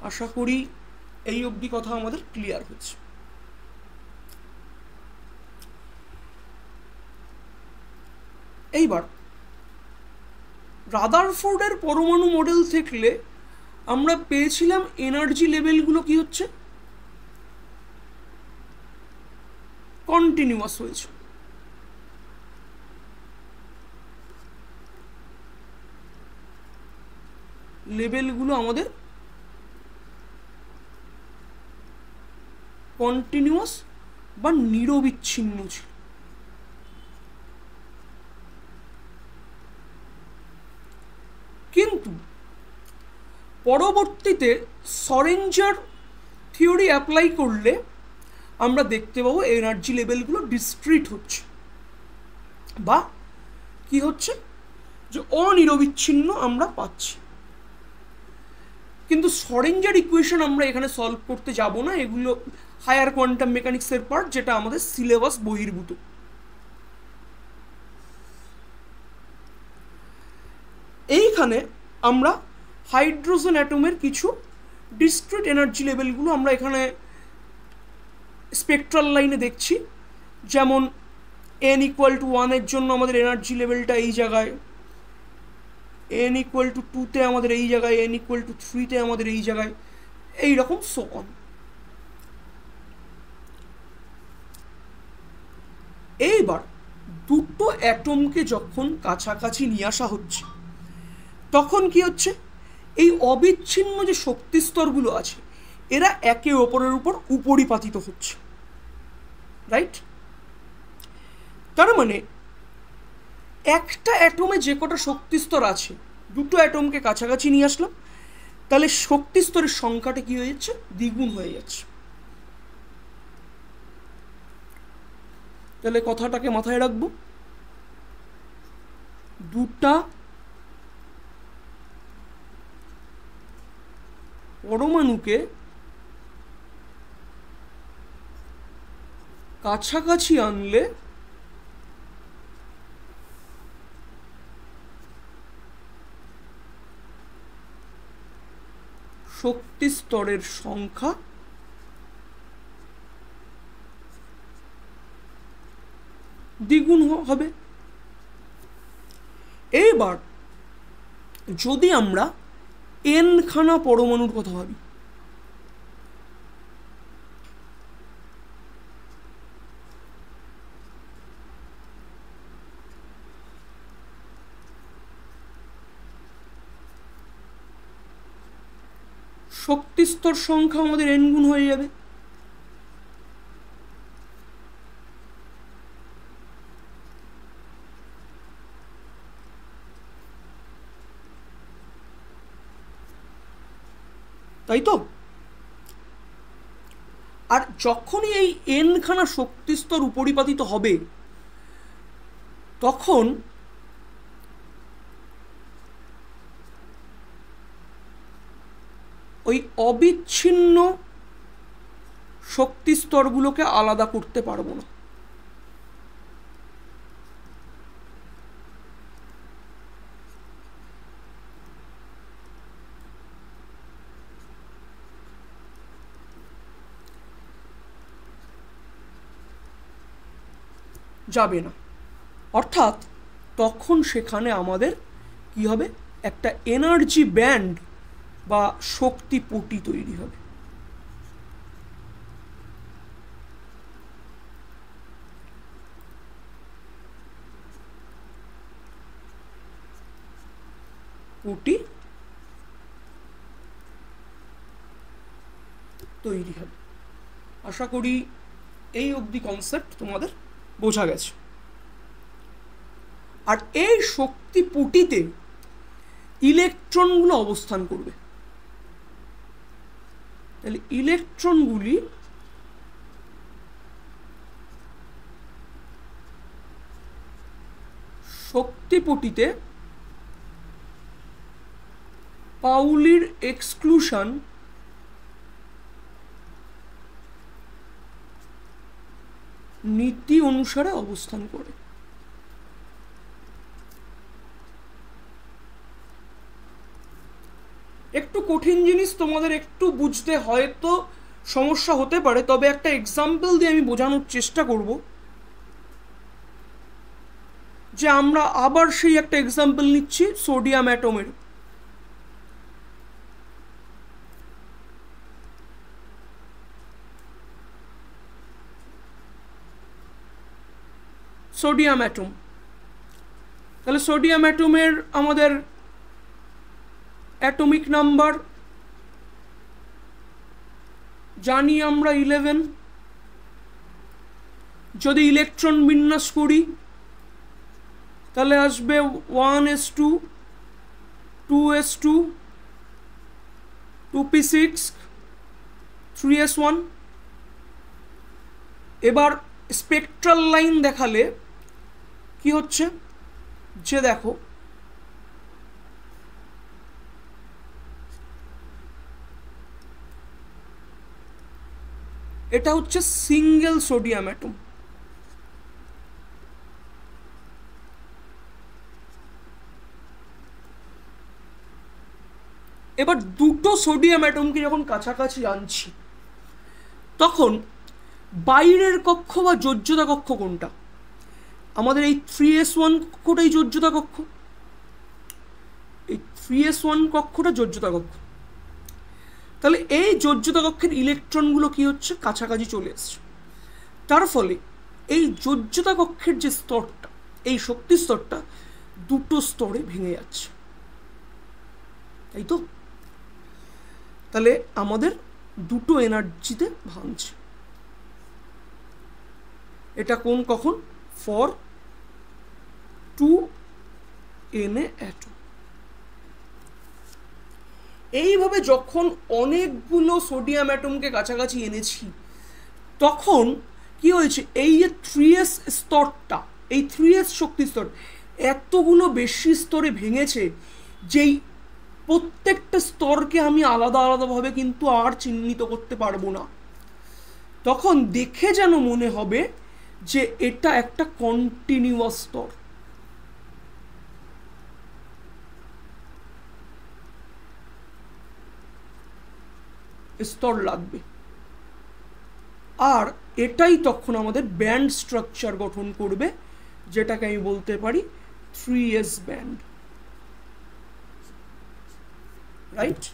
আশা করি এই অবধি কথা আমাদের ক্লিয়ার হচ্ছে। এইবার রাদারফোর্ডের পরমাণু মডেল থেকে আমরা পেয়েছিলাম এনার্জি লেভেলগুলো কি হচ্ছে, কন্টিনিউয়াস হয়েছে। লেভেলগুলো আমাদের কন্টিনিউয়াস বা নিরবিচ্ছিন্ন ছিল। কিন্তু পরবর্তীতে শরেঞ্জার থিওরি অ্যাপ্লাই করলে আমরা দেখতে পাবো এনার্জি লেভেলগুলো ডিসক্রিট হচ্ছে বা কি হচ্ছে, যে অনিরবিচ্ছিন্ন আমরা পাচ্ছি। কিন্তু শরেঞ্জার ইকুয়েশন আমরা এখানে সলভ করতে যাব না, এগুলো হায়ার কোয়ান্টাম মেকানিক্সের পার্ট, যেটা আমাদের সিলেবাস বহির্ভূত। এইখানে আমরা হাইড্রোজেন অ্যাটমের কিছু ডিসক্রিট এনার্জি লেভেলগুলো আমরা এখানে স্পেকট্রাল লাইনে দেখছি। যেমন n=1 জন্য আমাদের এনার্জি লেভেলটা এই জায়গায়, n=2 আমাদের এই জায়গায়, n=3 আমাদের এই জায়গায়, এইরকম সো অন। এইবার দুটো অ্যাটমকে যখন কাছাকাছি নিয়ে আসা হচ্ছে তখন কি হচ্ছে, এই অবিচ্ছিন্ন যে শক্তি স্তরগুলো আছে এরা একে অপরের উপর উপরিপাতিত হচ্ছে, রাইট? তার মানে একটা অ্যাটমে যে কটা শক্তি স্তর আছে, দুটো অ্যাটমকে কাছাকাছি নিয়ে আসলাম, তাহলে শক্তি স্তরের সংখ্যাটা কি হয়ে যাচ্ছে, দ্বিগুণ হয়ে যাচ্ছে। তাহলে কথাটাকে মাথায় রাখবো, দুটা পরমাণুকে কাছাকাছি আনলে শক্তি স্তরের সংখ্যা দ্বিগুণ হবে। এইবার যদি আমরা n খানা পরমাণুর কথা ভাবি, শক্তি স্তর সংখ্যা আমাদের n গুণ হয়ে যাবে। তাই তো? আর যখনই এই n খানা শক্তি স্তর উপরিপাতিত হবে তখন ওই অবিচ্ছিন্ন শক্তি স্তরগুলোকে আলাদা করতে পারবো না। যাবে না, অর্থাৎ তখন সেখানে আমাদের কি হবে, একটা এনার্জি ব্যান্ড বা শক্তি পটি তৈরি হবে। পটি তৈরি হবে। আশা করি এই অবধি কনসেপ্ট তোমাদের বোঝা গেছে। আর এই শক্তি পুটিতে ইলেকট্রনগুলো অবস্থান করবে। তাহলে ইলেকট্রনগুলি শক্তিপটিতে পাউলির এক্সক্লুশন নীতি অনুসারে অবস্থান করে। একটু কঠিন জিনিস, তোমাদের একটু বুঝতে হয়তো সমস্যা হতে পারে, তবে একটা এক্সাম্পল দিয়ে আমি বোঝানোর চেষ্টা করব। যে আমরা আবার সেই একটা এক্সাম্পল নিচ্ছি সোডিয়াম অ্যাটমের। সোডিয়াম অ্যাটম, তাহলে সোডিয়াম অ্যাটমের আমাদের অ্যাটমিক নাম্বার জানি আমরা 11। যদি ইলেকট্রন বিন্যাস করি তাহলে আসবে 1s2 2s2 2p6 3s1। এবার স্পেকট্রাল লাইন দেখালে কি হচ্ছে, যে দেখো এটা হচ্ছে সিঙ্গেল সোডিয়াম অ্যাটম। এবার দুটো সোডিয়াম অ্যাটমকে যখন কাছাকাছি আনছি তখন বাইরের কক্ষ বা যোজ্যতা কক্ষ কোনটা? আমাদের এই 3s1 কক্ষটাই যোজ্যতা কক্ষ, এই 3s1 কক্ষটা যোজ্যতা কক্ষ। তাহলে এই যোজ্যতা কক্ষের ইলেকট্রনগুলো কি হচ্ছে, কাছাকাছি চলে এসছে। তার ফলে এই যোজ্যতা কক্ষের যে স্তরটা, এই শক্তি স্তরটা দুটো স্তরে ভেঙে যাচ্ছে, তাই তো? তাহলে আমাদের দুটো এনার্জিতে ভাঙছে। এটা কোন কখন? For 2Na atom. এইভাবে যখন অনেকগুলো সোডিয়াম অ্যাটমকে কাছাকাছি এনেছি তখন কি হয়েছে, এই যে 3s স্তরটা, এই 3s শক্তি স্তর এতগুলো বেশি স্তরে ভেঙেছে যেই প্রত্যেকটা স্তরকে আমি আলাদা আলাদাভাবে কিন্তু আর চিহ্নিত করতে পারবো না। তখন দেখে যেন মনে হবে যে এটা একটা কন্টিনিউয়াস স্তর। স্তর লাগবে। আর এটাই তখন আমাদের ব্যান্ড স্ট্রাকচার গঠন করবে, যেটাকে আমি বলতে পারি 3s ব্যান্ড। রাইট?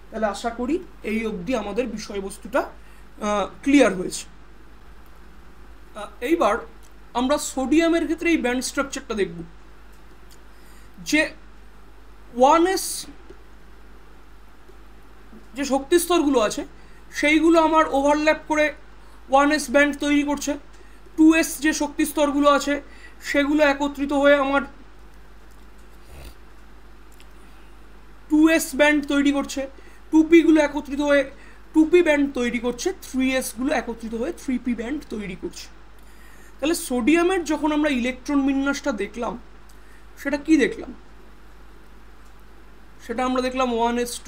তাহলে আশা করি এই অবধি আমাদের বিষয়বস্তুটা ক্লিয়ার হয়েছে। এইবার আমরা সোডিয়ামের ক্ষেত্রে এই ব্যান্ড স্ট্রাকচারটা দেখব, যে 1s যে শক্তি স্তরগুলো আছে সেইগুলো আমার ওভারল্যাপ করে 1s ব্যান্ড তৈরি করছে। 2s যে শক্তি স্তরগুলো আছে সেগুলো একত্রিত হয়ে আমার 2s ব্যান্ড তৈরি করছে। 2p গুলো একত্রিত হয়ে 2p ব্যান্ড তৈরি করছে। 3s গুলো একত্রিত হয়ে 3p ব্যান্ড তৈরি করছে। তাহলে সোডিয়ামের যখন আমরা ইলেকট্রন বিন্যাসটা দেখলাম, সেটা কি দেখলাম? সেটা আমরা দেখলাম 1s2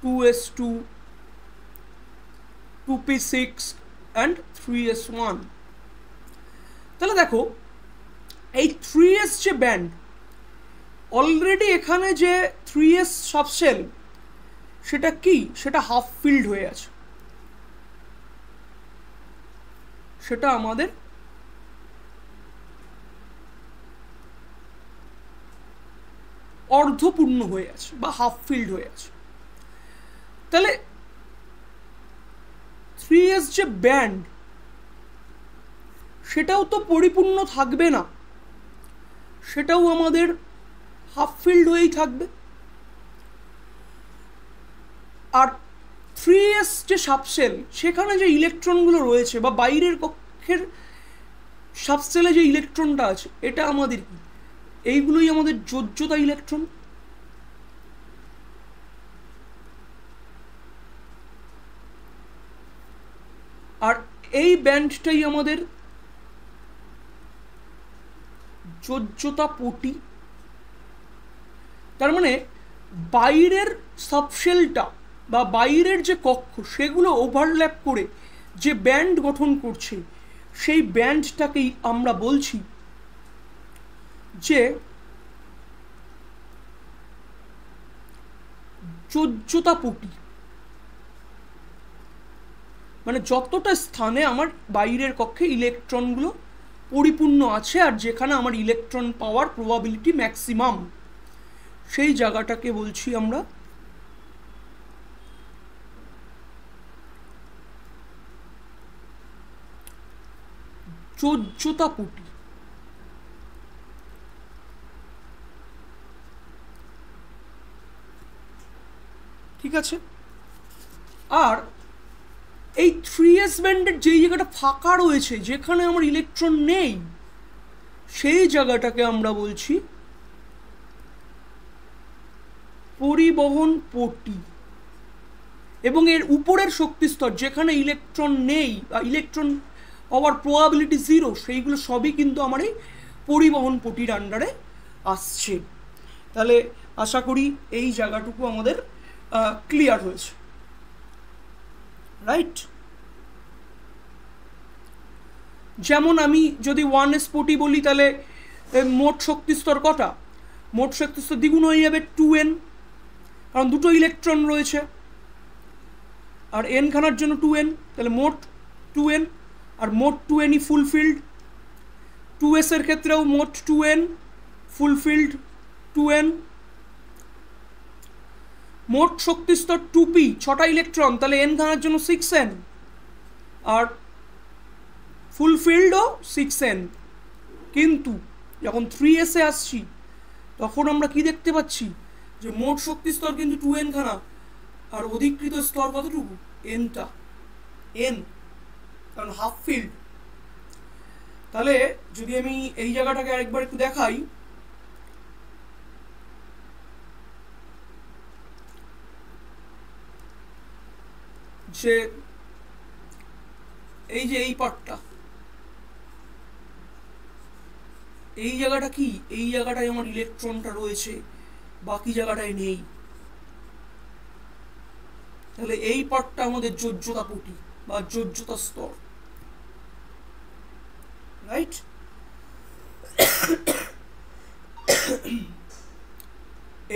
2s2 2p6 and 3s1। তাহলে দেখো এই 3s যে ব্যান্ড, অলরেডি এখানে যে 3s সাবশেল সেটা কি, সেটা হাফ ফিল্ড হয়ে আছে, সেটা আমাদের অর্ধপূর্ণ হয়ে আছে বা হাফ ফিল্ড হয়ে আছে। তাহলে 3s যে ব্যান্ড সেটাও তো পরিপূর্ণ থাকবে না, সেটাও আমাদের হাফ ফিল্ড হয়েই থাকবে। আর 3s যে সাবসেল সেখানে যে ইলেকট্রনগুলো রয়েছে বা বাইরের কক্ষের সাবসেলে যে ইলেকট্রনটা আছে এটা আমাদের কি, এইগুলোই আমাদের যোজ্যতা ইলেকট্রন। আর এই ব্যান্ডটাই আমাদের যোজ্যতা পটি। তার মানে বাইরের সাবশেলটা বা বাইরের যে কক্ষ সেগুলো ওভারল্যাপ করে যে ব্যান্ড গঠন করছে সেই ব্যান্ডটাকেই আমরা বলছি যে যোজ্যতা পটি। মানে যতটা স্থানে আমার বাইরের কক্ষে ইলেকট্রনগুলো পরিপূর্ণ আছে আর যেখানে আমার ইলেকট্রন পাওয়ার প্রবাবিলিটি ম্যাক্সিমাম, সেই জায়গাটাকে বলছি আমরা যোজ্যতা পটি। ঠিক আছে? আর এই 3s ব্যান্ডের যেই জায়গাটা ফাঁকা রয়েছে, যেখানে আমার ইলেকট্রন নেই, সেই জায়গাটাকে আমরা বলছি পরিবহন পটি। এবং এর উপরের শক্তিস্তর যেখানে ইলেকট্রন নেই বা ইলেকট্রন হওয়ার প্রবাবিলিটি 0, সেইগুলো সবই কিন্তু আমার এই পরিবহন পটির আন্ডারে আসছে। তাহলে আশা করি এই জায়গাটুকু আমাদের ক্লিয়ার হয়েছে, রাইট? যেমন আমি যদি 1s পটি বলি, তাহলে মোট শক্তিস্তর কটা? মোট শক্তিস্তর দ্বিগুণ হয়ে যাবে 2n, কারণ দুটো ইলেকট্রন রয়েছে আর n খানার জন্য 2n, তাহলে মোট 2n, আর মোট 2nই ফুলফিল্ড। 2s এর ক্ষেত্রেও মোট 2n, ফুলফিল্ড 2n। মোট শক্তিস্তর 2p, 6টা ইলেকট্রন, তাহলে n খানার জন্য 6n, আর ফুলফিল্ডও 6n। কিন্তু যখন 3s এ আসছি, তখন আমরা কি দেখতে পাচ্ছি যে মোট শক্তিস্তর কিন্তু 2n খানা, আর অধিকৃত স্তর কতটুকু? nটা, n, কারণ হাফ ফিল্ড। তাহলে যদি আমি এই জায়গাটাকে আরেকবার একটু দেখাই, যে এই যে এই পার্টটা, এই জায়গাটা কি? এই জায়গাটায় আমার ইলেকট্রনটা রয়েছে, বাকি জায়গাটায় নেই। তাহলে এই পার্টটা আমাদের যোজ্যতা পটি বা যোজ্যতা স্তর, রাইট?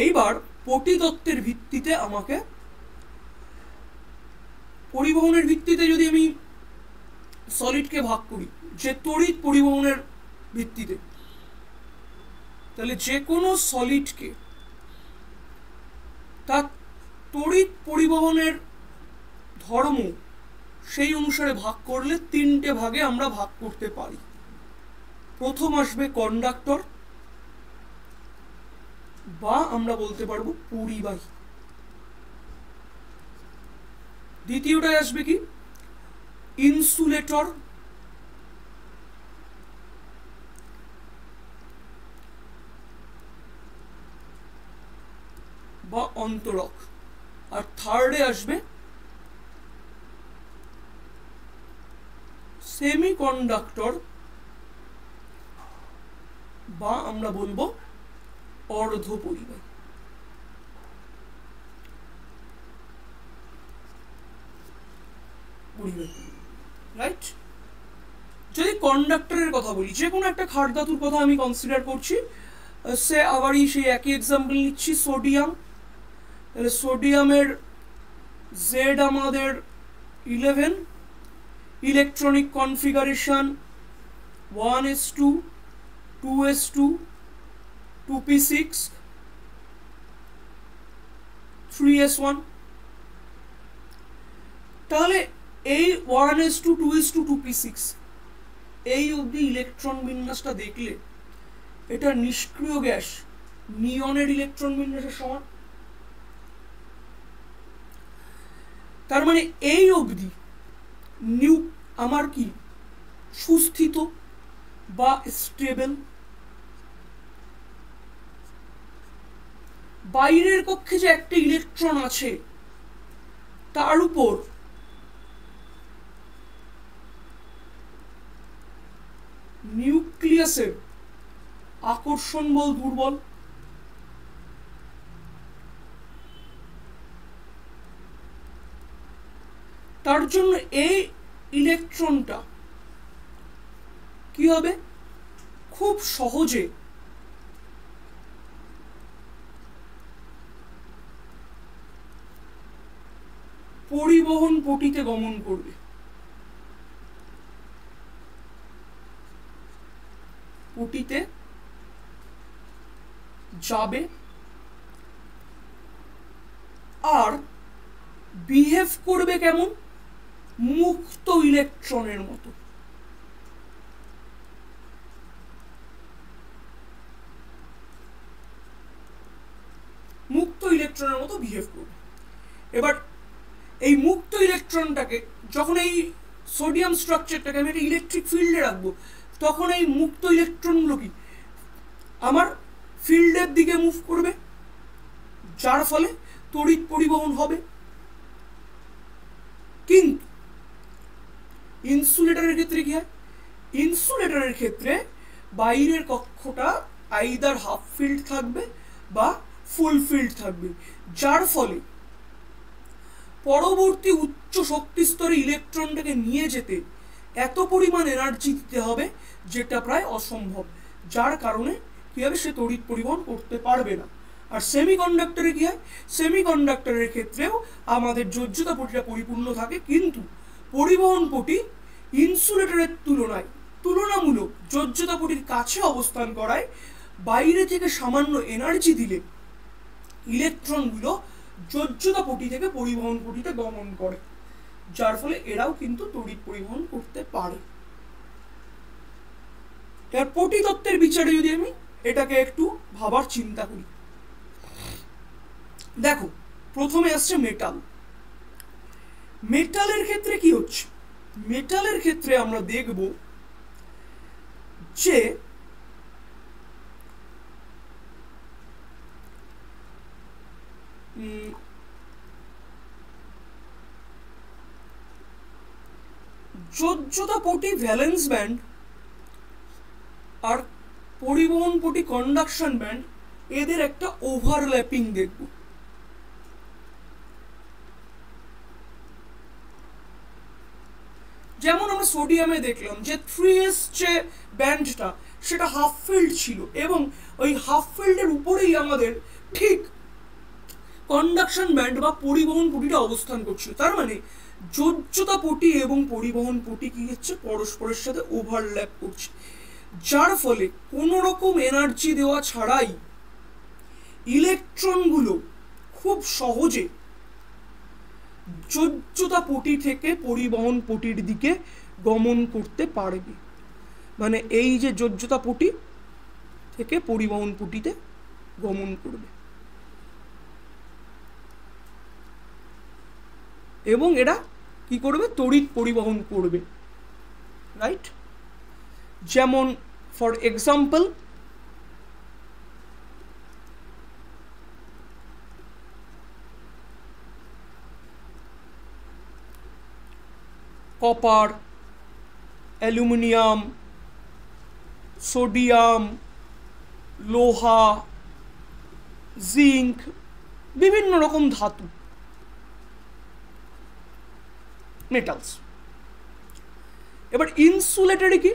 এইবার পটি তত্ত্বের ভিত্তিতে আমাকে, পরিবহনের ভিত্তিতে যদি আমি সলিডকে ভাগ করি, যে তড়িৎ পরিবহনের ভিত্তিতে, তাহলে যে কোনো সলিডকে তার তড়িৎ পরিবহনের ধর্ম সেই অনুসারে ভাগ করলে 3টে ভাগে আমরা ভাগ করতে পারি। প্রথম আসবে কন্ডাক্টর, বা আমরা বলতে পারবো পরিবাহী। দ্বিতীয়টায় আসবে কি? ইনসুলেটর, বা অন্তরক। আর থার্ডে আসবে সেমিকন্ডাক্টর, বা আমরা বলবো অর্ধ পরিবাহী। রাইট? যদি কন্ডাক্টরের কথা বলি, যে কোনো একটা খাট ধাতুর কথা আমি কনসিডার করছি, সে আবারই সেই একই এক্সাম্পল নিচ্ছি, সোডিয়াম। তাহলে সোডিয়ামের জেড আমাদের 11, electronic configuration 1s2, 2s2, 2p6, 3s1। তাহলে এই 1s2, 2s2, 2p6 এই অবধি ইলেকট্রন বিন্যাসটা দেখলে এটা নিষ্ক্রিয় গ্যাস নিয়নের ইলেকট্রন বিন্যাসের সমান। তার মানে এই অবধি আমার কি সুস্থিত বা স্টেবল। বাইরের কক্ষে যে একটা ইলেকট্রন আছে, তার উপর নিউক্লিয়াসের আকর্ষণ বল দুর্বল। তার জন্য এই ইলেকট্রনটা কি হবে? খুব সহজে পরিবহন পটিতে গমন করবে। পটিতে যাবে আর বিহেভ করবে কেমন? মুক্ত ইলেকট্রনের মতো। মুক্ত ইলেকট্রনের মতো বিহেভ করবে। এবার এই মুক্ত ইলেকট্রনটাকে যখন এই সোডিয়াম স্ট্রাকচারটাকে আমি একটা ইলেকট্রিক ফিল্ডে রাখবো, তখন এই মুক্ত ইলেকট্রনগুলো কি আমার ফিল্ডের দিকে মুভ করবে, যার ফলে তড়িৎ পরিবহন হবে। কিন্তু ইনসুলেটরের ক্ষেত্রে কি হয়? ইনসুলেটরের ক্ষেত্রে বাইরের কক্ষটা আইদার হাফ ফিল্ড থাকবে বা ফুল ফিল্ড থাকবে, যার ফলে পরবর্তী উচ্চ শক্তি স্তরে ইলেকট্রনটাকে নিয়ে যেতে এত পরিমাণ এনার্জি দিতে হবে যেটা প্রায় অসম্ভব, যার কারণে কি হবে, সে তড়িৎ পরিবহন করতে পারবে না। আর সেমিকন্ডাক্টরে কি হয়? সেমিকন্ডাক্টরের ক্ষেত্রেও আমাদের যোজ্যতা পটিটা পরিপূর্ণ থাকে, কিন্তু পরিবহন পটি ইনসুলেটরের তুলনামূলক যোজ্যতা পটির কাছে অবস্থান করায় বাইরে থেকে সামান্য এনার্জি দিলে ইলেকট্রনগুলো যোজ্যতা পটি থেকে পরিবহন পটিতে গমন করে, যার ফলে এরাও কিন্তু তড়িৎ পরিবহন করতে পারে। এর পটি তত্ত্বের বিচারে যদি আমি এটাকে একটু ভাবার চিন্তা করি, দেখো প্রথমে আসছে মেটাল। মেটালের ক্ষেত্রে কি হচ্ছে? মেটালের ক্ষেত্রে আমরা দেখব যে যোজ্যতা পটি ভ্যালেন্স ব্যান্ড আর পরিবহন পটি কন্ডাকশন ব্যান্ড, এদের একটা ওভারল্যাপিং দেখব। যেমন আমরা সোডিয়ামে দেখলাম যে 3s যে ব্যান্ডটা সেটা হাফ ফিল্ড ছিল, এবং ওই হাফ ফিল্ডের উপরেই আমাদের ঠিক কন্ডাকশন ব্যান্ড বা পরিবহন পটিটা অবস্থান করছিল। তার মানে যোজ্যতা পটি এবং পরিবহন পটি কি হচ্ছে, পরস্পরের সাথে ওভারল্যাপ করছে, যার ফলে কোনো রকম এনার্জি দেওয়া ছাড়াই ইলেকট্রনগুলো খুব সহজে যোজ্যতা পটি থেকে পরিবহন পটির দিকে গমন করতে পারবে। মানে এই যে যোজ্যতা পটি থেকে পরিবহন পটিতে গমন করবে, এবং এরা কি করবে, তড়িৎ পরিবহন করবে, রাইট? যেমন for example copper, aluminium, sodium, লোহা, জিঙ্ক, বিভিন্ন রকম ধাতু, মেটালস। এবার ইনসুলেটরে কি?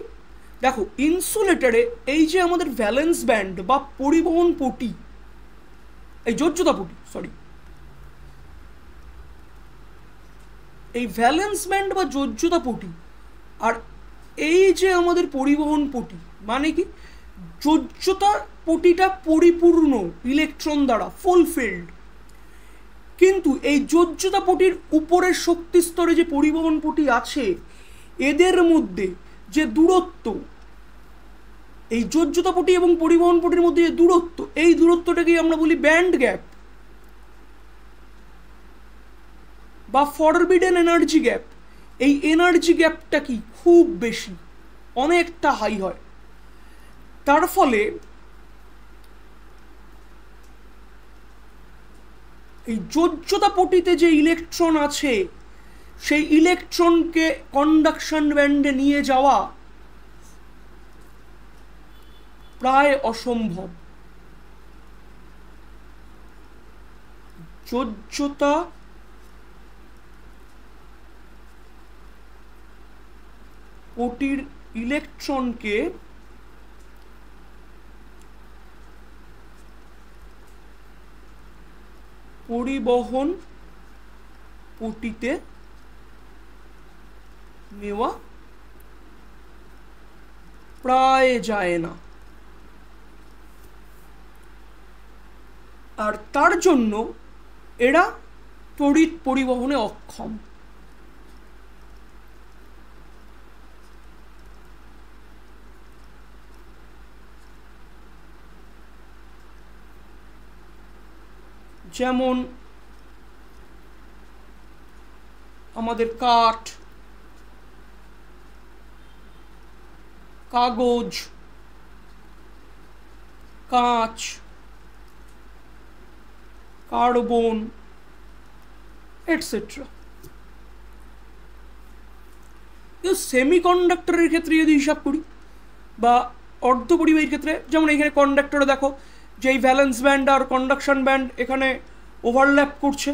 দেখো ইনসুলেটরে এই যে আমাদের ভ্যালেন্স ব্যান্ড বা পরিবহন পটি, এই যোজ্যতা পটি, সরি, এই ভ্যালেন্স ব্যান্ড বা যোজ্যতা পটি আর এই যে আমাদের পরিবহন পটি, মানে কি, যোজ্যতা পটিটা পরিপূর্ণ ইলেকট্রন দ্বারা ফুলফিল্ড, কিন্তু এই যোজ্যতা পটির উপরের শক্তি স্তরে যে পরিবহন পটি আছে, এদের মধ্যে যে দূরত্ব, এই যোজ্যতা পটি এবং পরিবহন পটির মধ্যে যে দূরত্ব, এই দূরত্বটাকেই আমরা বলি ব্যান্ড গ্যাপ বা ফরবিডেন এনার্জি গ্যাপ। এই এনার্জি গ্যাপটা কি খুব বেশি, অনেকটা হাই হয়, তার ফলে এই যোজ্যতা পটিতে যে ইলেকট্রন আছে সেই ইলেকট্রনকে কন্ডাকশন ব্যান্ডে নিয়ে যাওয়া প্রায় অসম্ভব। যোজ্যতা পটির ইলেকট্রনকে পরিবহন পটিতে নেওয়া প্রায় যায় না, আর তার জন্য এরা তড়িৎ পরিবহনে অক্ষম। যেমন আমাদের কাঠ, কাগজ, কাঁচ, কার্বন এটসেট্রা। সেমিকন্ডাক্টরের ক্ষেত্রে যদি হিসাব করি বা অর্ধপরিবাহীর ক্ষেত্রে, যেমন এখানে কন্ডাক্টরে দেখো যে এই ভ্যালেন্স ব্যান্ড আর কন্ডাকশন ব্যান্ড এখানে ওভারল্যাপ করছে,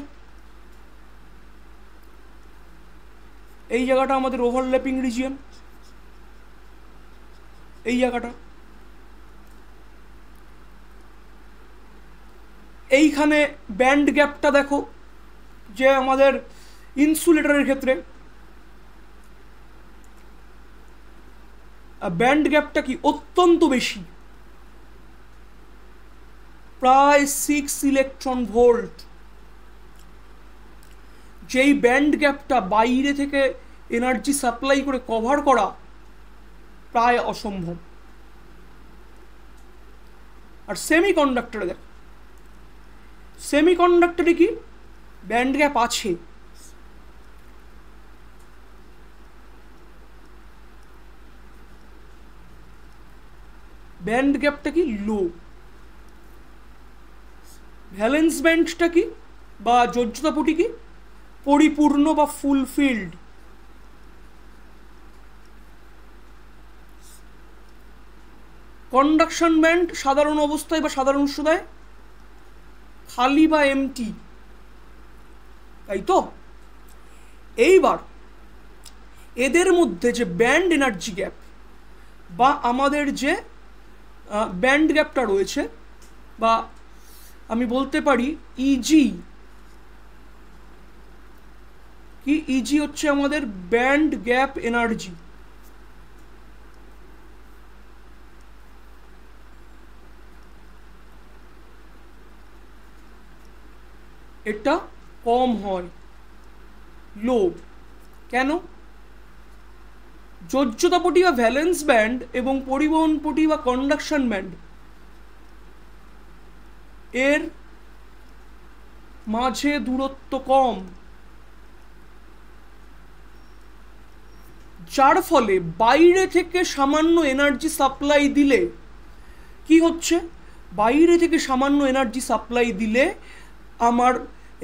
এই জায়গাটা আমাদের ওভারল্যাপিং রিজিয়ন, এই জায়গাটা। এইখানে ব্যান্ড গ্যাপটা দেখো যে আমাদের ইনসুলেটরের ক্ষেত্রে ব্যান্ড গ্যাপটা কি অত্যন্ত বেশি, প্রায় 6 ইলেকট্রন ভোল্ট। যেই ব্যান্ড গ্যাপটা বাইরে থেকে এনার্জি সাপ্লাই করে কভার করা প্রায় অসম্ভব। আর সেমিকন্ডাক্টরে দেখো, সেমিকন্ডাক্টরে কি ব্যান্ড গ্যাপ আছে, ব্যান্ড গ্যাপটা কি লো, ভ্যালেন্স ব্যান্ডটা কি বা যোজ্যতাপটি কি পরিপূর্ণ বা ফুলফিল্ড। কন্ডাকশন ব্যান্ড সাধারণ অবস্থায় বা সাধারণ উৎসদায় খালি বা এমটি, তাই তো? এইবার এদের মধ্যে যে ব্যান্ড এনার্জি গ্যাপ বা আমাদের যে ব্যান্ড গ্যাপটা রয়েছে, বা আমি বলতে পারি ইজি, কি ইজি হচ্ছে আমাদের ব্যান্ড গ্যাপ এনার্জি। এটা কম হয়, লো। কেন? যোজ্যতাপটি বা ভ্যালেন্স ব্যান্ড এবং পরিবহন পটি বা কন্ডাকশন ব্যান্ড এর মাঝে দূরত্ব কম, যার ফলে বাইরে থেকে সামান্য এনার্জি সাপ্লাই দিলে কি হচ্ছে, বাইরে থেকে সামান্য এনার্জি সাপ্লাই দিলে আমার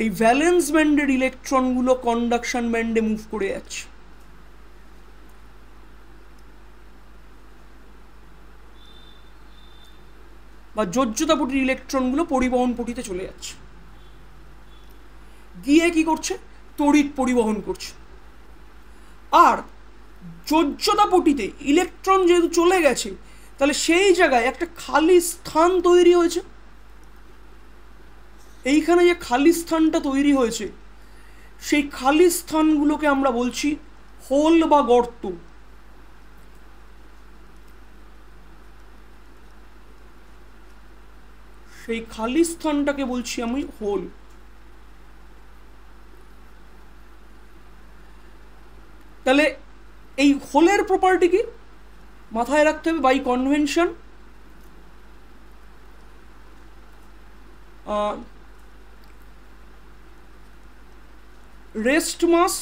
এই ভ্যালেন্স ব্যান্ডের ইলেকট্রনগুলো কন্ডাকশন ব্যান্ডে মুভ করে যাচ্ছে। বা যোজ্যতাপটির ইলেকট্রনগুলো পরিবহন পটিতে চলে যাচ্ছে, গিয়ে কি করছে, তড়িৎ পরিবহন করছে। আর যোজ্যতাপটিতে ইলেকট্রন যেহেতু চলে গেছে, তাহলে সেই জায়গায় একটা খালি স্থান তৈরি হয়েছে। এইখানে যে খালি স্থানটা তৈরি হয়েছে, সেই খালি স্থানগুলোকে আমরা বলছি হোল বা গর্ত। সেই খালি স্থানটাকে বলছি আমি হোল। তাহলে এই হোলের প্রপার্টি কি মাথায় রাখতে হবে by convention. Rest mass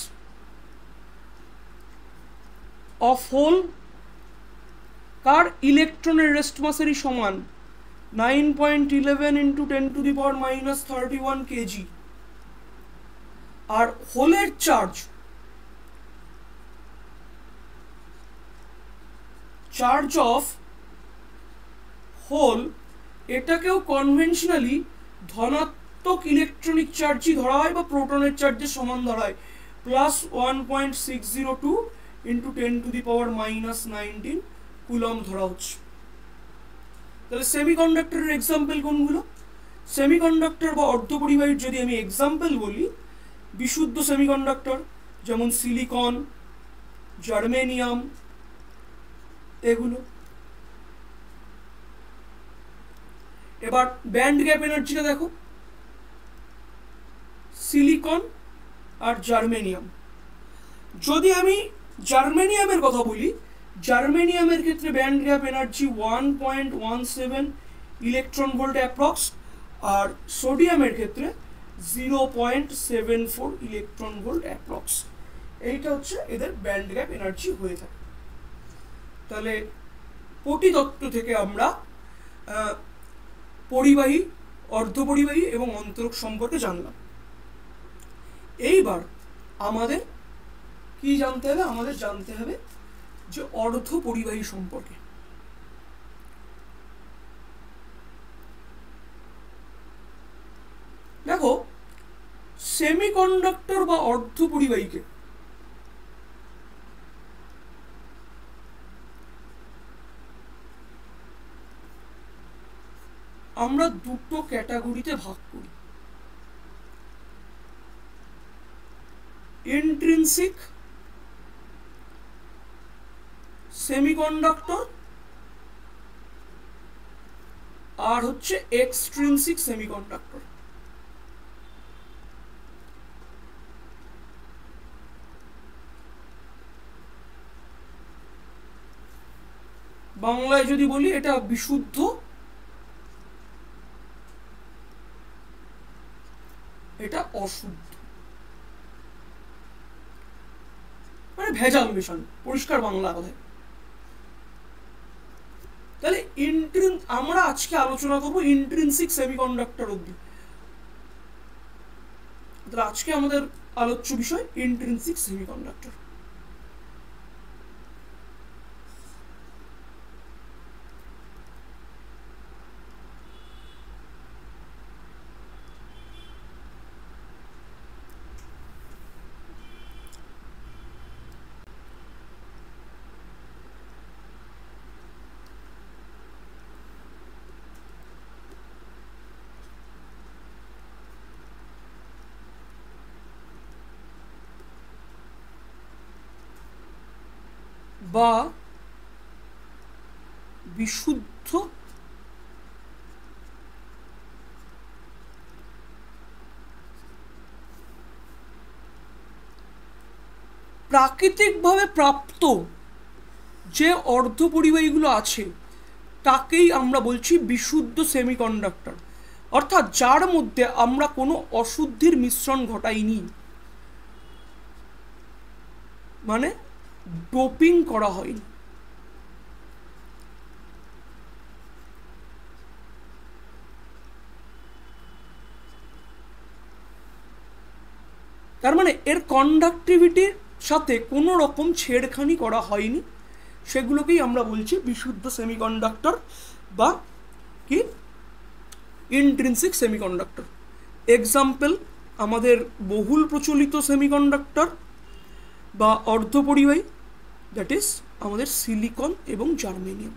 of hole কার ইলেকট্রনের রেস্ট মাসেরই সমান, 9.11 × 10⁻³ কেজি। আর হোলের চার্জ অফ হোল এটাকেও কনভেনশনালি ধনাত্মক ইলেকট্রনিক চার্জই ধরা হয় বা প্রোটনের চার্জের সমান ধরা হয়, +1.602 × 10⁻⁻19 কুলম ধরা হচ্ছে। তাহলে সেমিকন্ডাক্টরের এক্সাম্পল কোনগুলো? সেমিকন্ডাক্টর বা অর্ধপরিবাহীর যদি আমি এক্সাম্পল বলি, বিশুদ্ধ সেমিকন্ডাক্টর যেমন সিলিকন, জার্মেনিয়াম, এগুলো। এবার ব্যান্ড গ্যাপ এনার্জিটা দেখো, সিলিকন আর জার্মেনিয়াম। যদি আমি জার্মেনিয়ামের কথা বলি, জার্মেনিয়ামের ক্ষেত্রে band gap energy 1.17 electron volt approx, আর সোডিয়ামের ক্ষেত্রে 0.74 ইলেকট্রন ভোল্ট অ্যাপ্রক্স। এইটা হচ্ছে এদের ব্যান্ড গ্যাপ এনার্জি হয়ে থাকে। তাহলে পটিতত্ত্ব থেকে আমরা পরিবাহী, অর্ধপরিবাহী এবং অন্তরক সম্পর্কে জানলাম। এইবার আমাদের কি জানতে হবে? আমাদের জানতে হবে যে অর্ধপরিবাহী সম্পর্কে। দেখো, সেমিকন্ডাক্টর বা অর্ধপরিবাহীকে আমরা দুটো ক্যাটাগরিতে ভাগ করি, ইন্ট্রিনসিক সেমিকন্ডাক্টর আর হচ্ছে এক্সট্রিনসিক সেমিকন্ডাক্টর। বাংলায় যদি বলি, এটা বিশুদ্ধ, এটা অশুদ্ধ, মানে ভেজাল মেশানো, পরিষ্কার বাংলা কথায়। তাহলে আমরা আজকে আলোচনা করবো ইন্ট্রিনসিক সেমিকন্ডাক্টর অবধি। তাহলে আজকে আমাদের আলোচ্য বিষয় ইন্ট্রিনসিক সেমিকন্ডাক্টর। বা বিশুদ্ধ প্রাকৃতিকভাবে প্রাপ্ত যে অর্ধপরিবাহীগুলো আছে তাকেই আমরা বলছি বিশুদ্ধ সেমিকন্ডাক্টর, অর্থাৎ যার মধ্যে আমরা কোনো অশুদ্ধির মিশ্রণ ঘটাইনি, মানে ডোপিং করা হয়নি। তার মানে এর কন্ডাক্টিভিটির সাথে কোনো রকম ছেড়খানি করা হয়নি, সেগুলোকেই আমরা বলছি বিশুদ্ধ সেমিকন্ডাক্টর বা কি ইন্ট্রিনসিক সেমিকন্ডাক্টর। এক্সাম্পল, আমাদের বহুল প্রচলিত সেমিকন্ডাক্টর বা অর্ধপরিবাহী, দ্যাট ইজ আমাদের সিলিকন এবং জার্মেনিয়াম।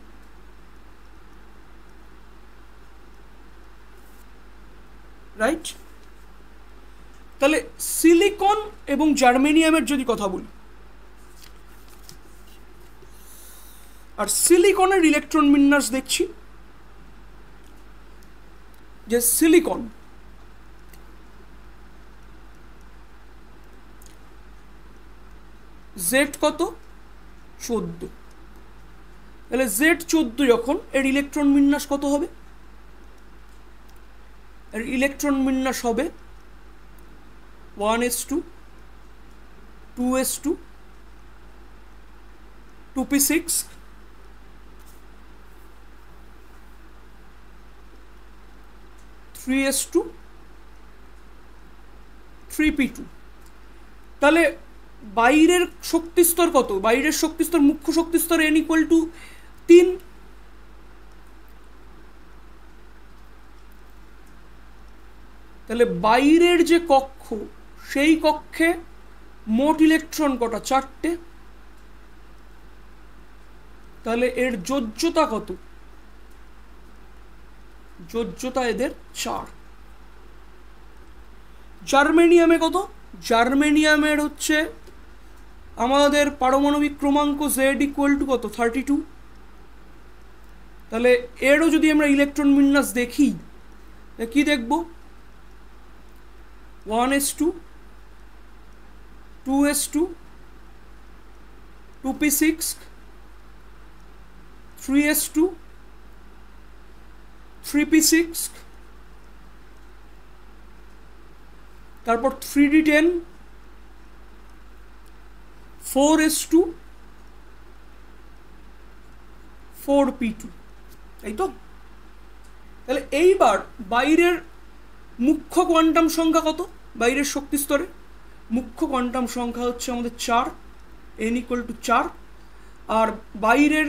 রাইট? তাহলে সিলিকন এবং জার্মেনিয়ামের যদি কথা বলি, আর সিলিকনের ইলেকট্রন বিন্যাস দেখছি যে সিলিকন জেড কত? 14। তাহলে জেড 14 যখন, এর ইলেকট্রন বিন্যাস কত হবে? এর ইলেকট্রন বিন্যাস হবে 1s2, 2s2, 2p6, 3s2, 3p2। তাহলে বাইরের শক্তিস্তর কত? বাইরের শক্তিস্তর, মুখ্য শক্তিস্তর n = 3। তাহলে বাইরের যে কক্ষ, সেই কক্ষে মোট ইলেকট্রন কটা? 4টে। তাহলে এর যোজ্যতা কত? যোজ্যতা এদের 4। জার্মেনিয়ামে কত? জার্মেনিয়ামের হচ্ছে আমাদের পারমাণবিক ক্রমাঙ্ক Z = কত? 32। তাহলে এরও যদি আমরা ইলেকট্রন বিন্যাস দেখি, কি দেখব? 1s2, 2s2, 2p6, 3s2, 3p6, তারপর 3d10, 4s2 4p2, তাই তো? তাহলে এইবার বাইরের মুখ্য কোয়ান্টাম সংখ্যা কত? বাইরের শক্তি স্তরে মুখ্য কোয়ান্টাম সংখ্যা হচ্ছে আমাদের 4, n=4। আর বাইরের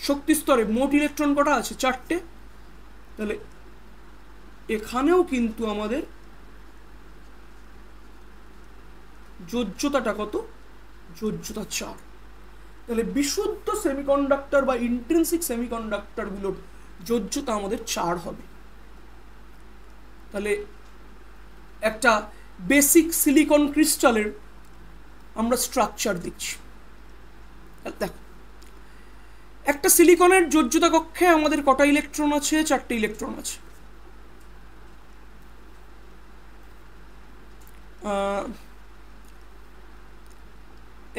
শক্তি স্তরে মোট ইলেকট্রন কটা আছে? 4টে। তাহলে এখানেও কিন্তু আমাদের যোজ্যতাটা কত? যোজ্যতা 4। তাহলে বিশুদ্ধ সেমিকন্ডাক্টর বা ইন্ট্রিনসিক সেমিকন্ডাক্টরগুলোর যোজ্যতা আমাদের 4 হবে। তাহলে একটা বেসিক সিলিকন ক্রিস্টালের আমরা স্ট্রাকচার দেখছি। দেখো, একটা সিলিকনের যোজ্যতা কক্ষে আমাদের কটা ইলেকট্রন আছে? 4টে ইলেকট্রন আছে।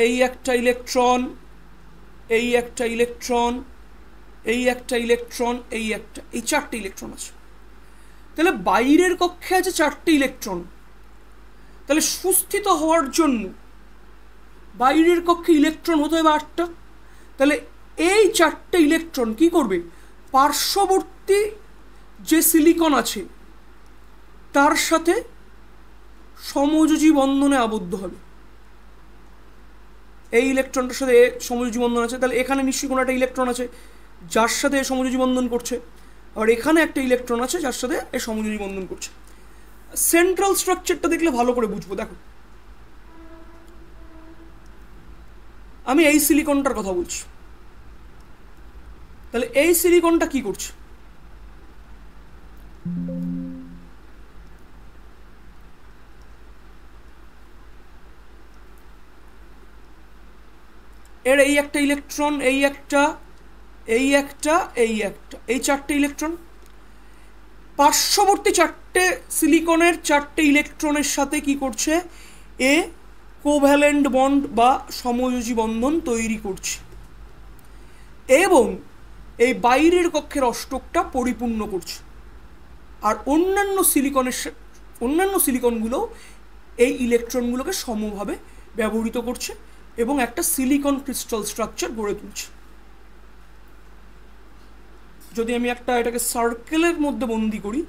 এই একটা ইলেকট্রন, এই একটা ইলেকট্রন, এই একটা ইলেকট্রন, এই 4টে ইলেকট্রন আছে। তাহলে বাইরের কক্ষে আছে 4টে ইলেকট্রন। তাহলে সুস্থিত হওয়ার জন্য বাইরের কক্ষে ইলেকট্রন হতে হবে 8টা। তাহলে এই 4টে ইলেকট্রন কি করবে? পার্শ্ববর্তী যে সিলিকন আছে তার সাথে সমযোজী বন্ধনে আবদ্ধ হবে। এই ইলেকট্রনটার সাথে সমযোজী বন্ধন আছে, তাহলে এখানে নিশ্চয়ই কোনো একটা ইলেকট্রন আছে যার সাথে সমযোজী বন্ধন করছে, আর এখানে একটা ইলেকট্রন আছে যার সাথে সমযোজী বন্ধন করছে। সেন্ট্রাল স্ট্রাকচারটা দেখলে ভালো করে বুঝবো। দেখো, আমি এই সিলিকনটার কথা বলছি। তাহলে এই সিলিকনটা কি করছে? এর এই একটা ইলেকট্রন, এই একটা, এই একটা, এই একটা, এই 4টে ইলেকট্রন পার্শ্ববর্তী 4টে সিলিকনের 4টে ইলেকট্রনের সাথে কি করছে? এ কোভ্যালেন্ট বন্ড বা সমযোজী বন্ধন তৈরি করছে এবং এই বাইরের কক্ষের অষ্টকটা পরিপূর্ণ করছে। আর অন্যান্য সিলিকনগুলো এই ইলেকট্রনগুলোকে সমভাবে ব্যবহৃত করছে এবং একটা সিলিকন ক্রিস্টাল স্ট্রাকচার গড়ে তুলছে। যদি আমি এটাকে সার্কেলের মধ্যে বন্দি করি,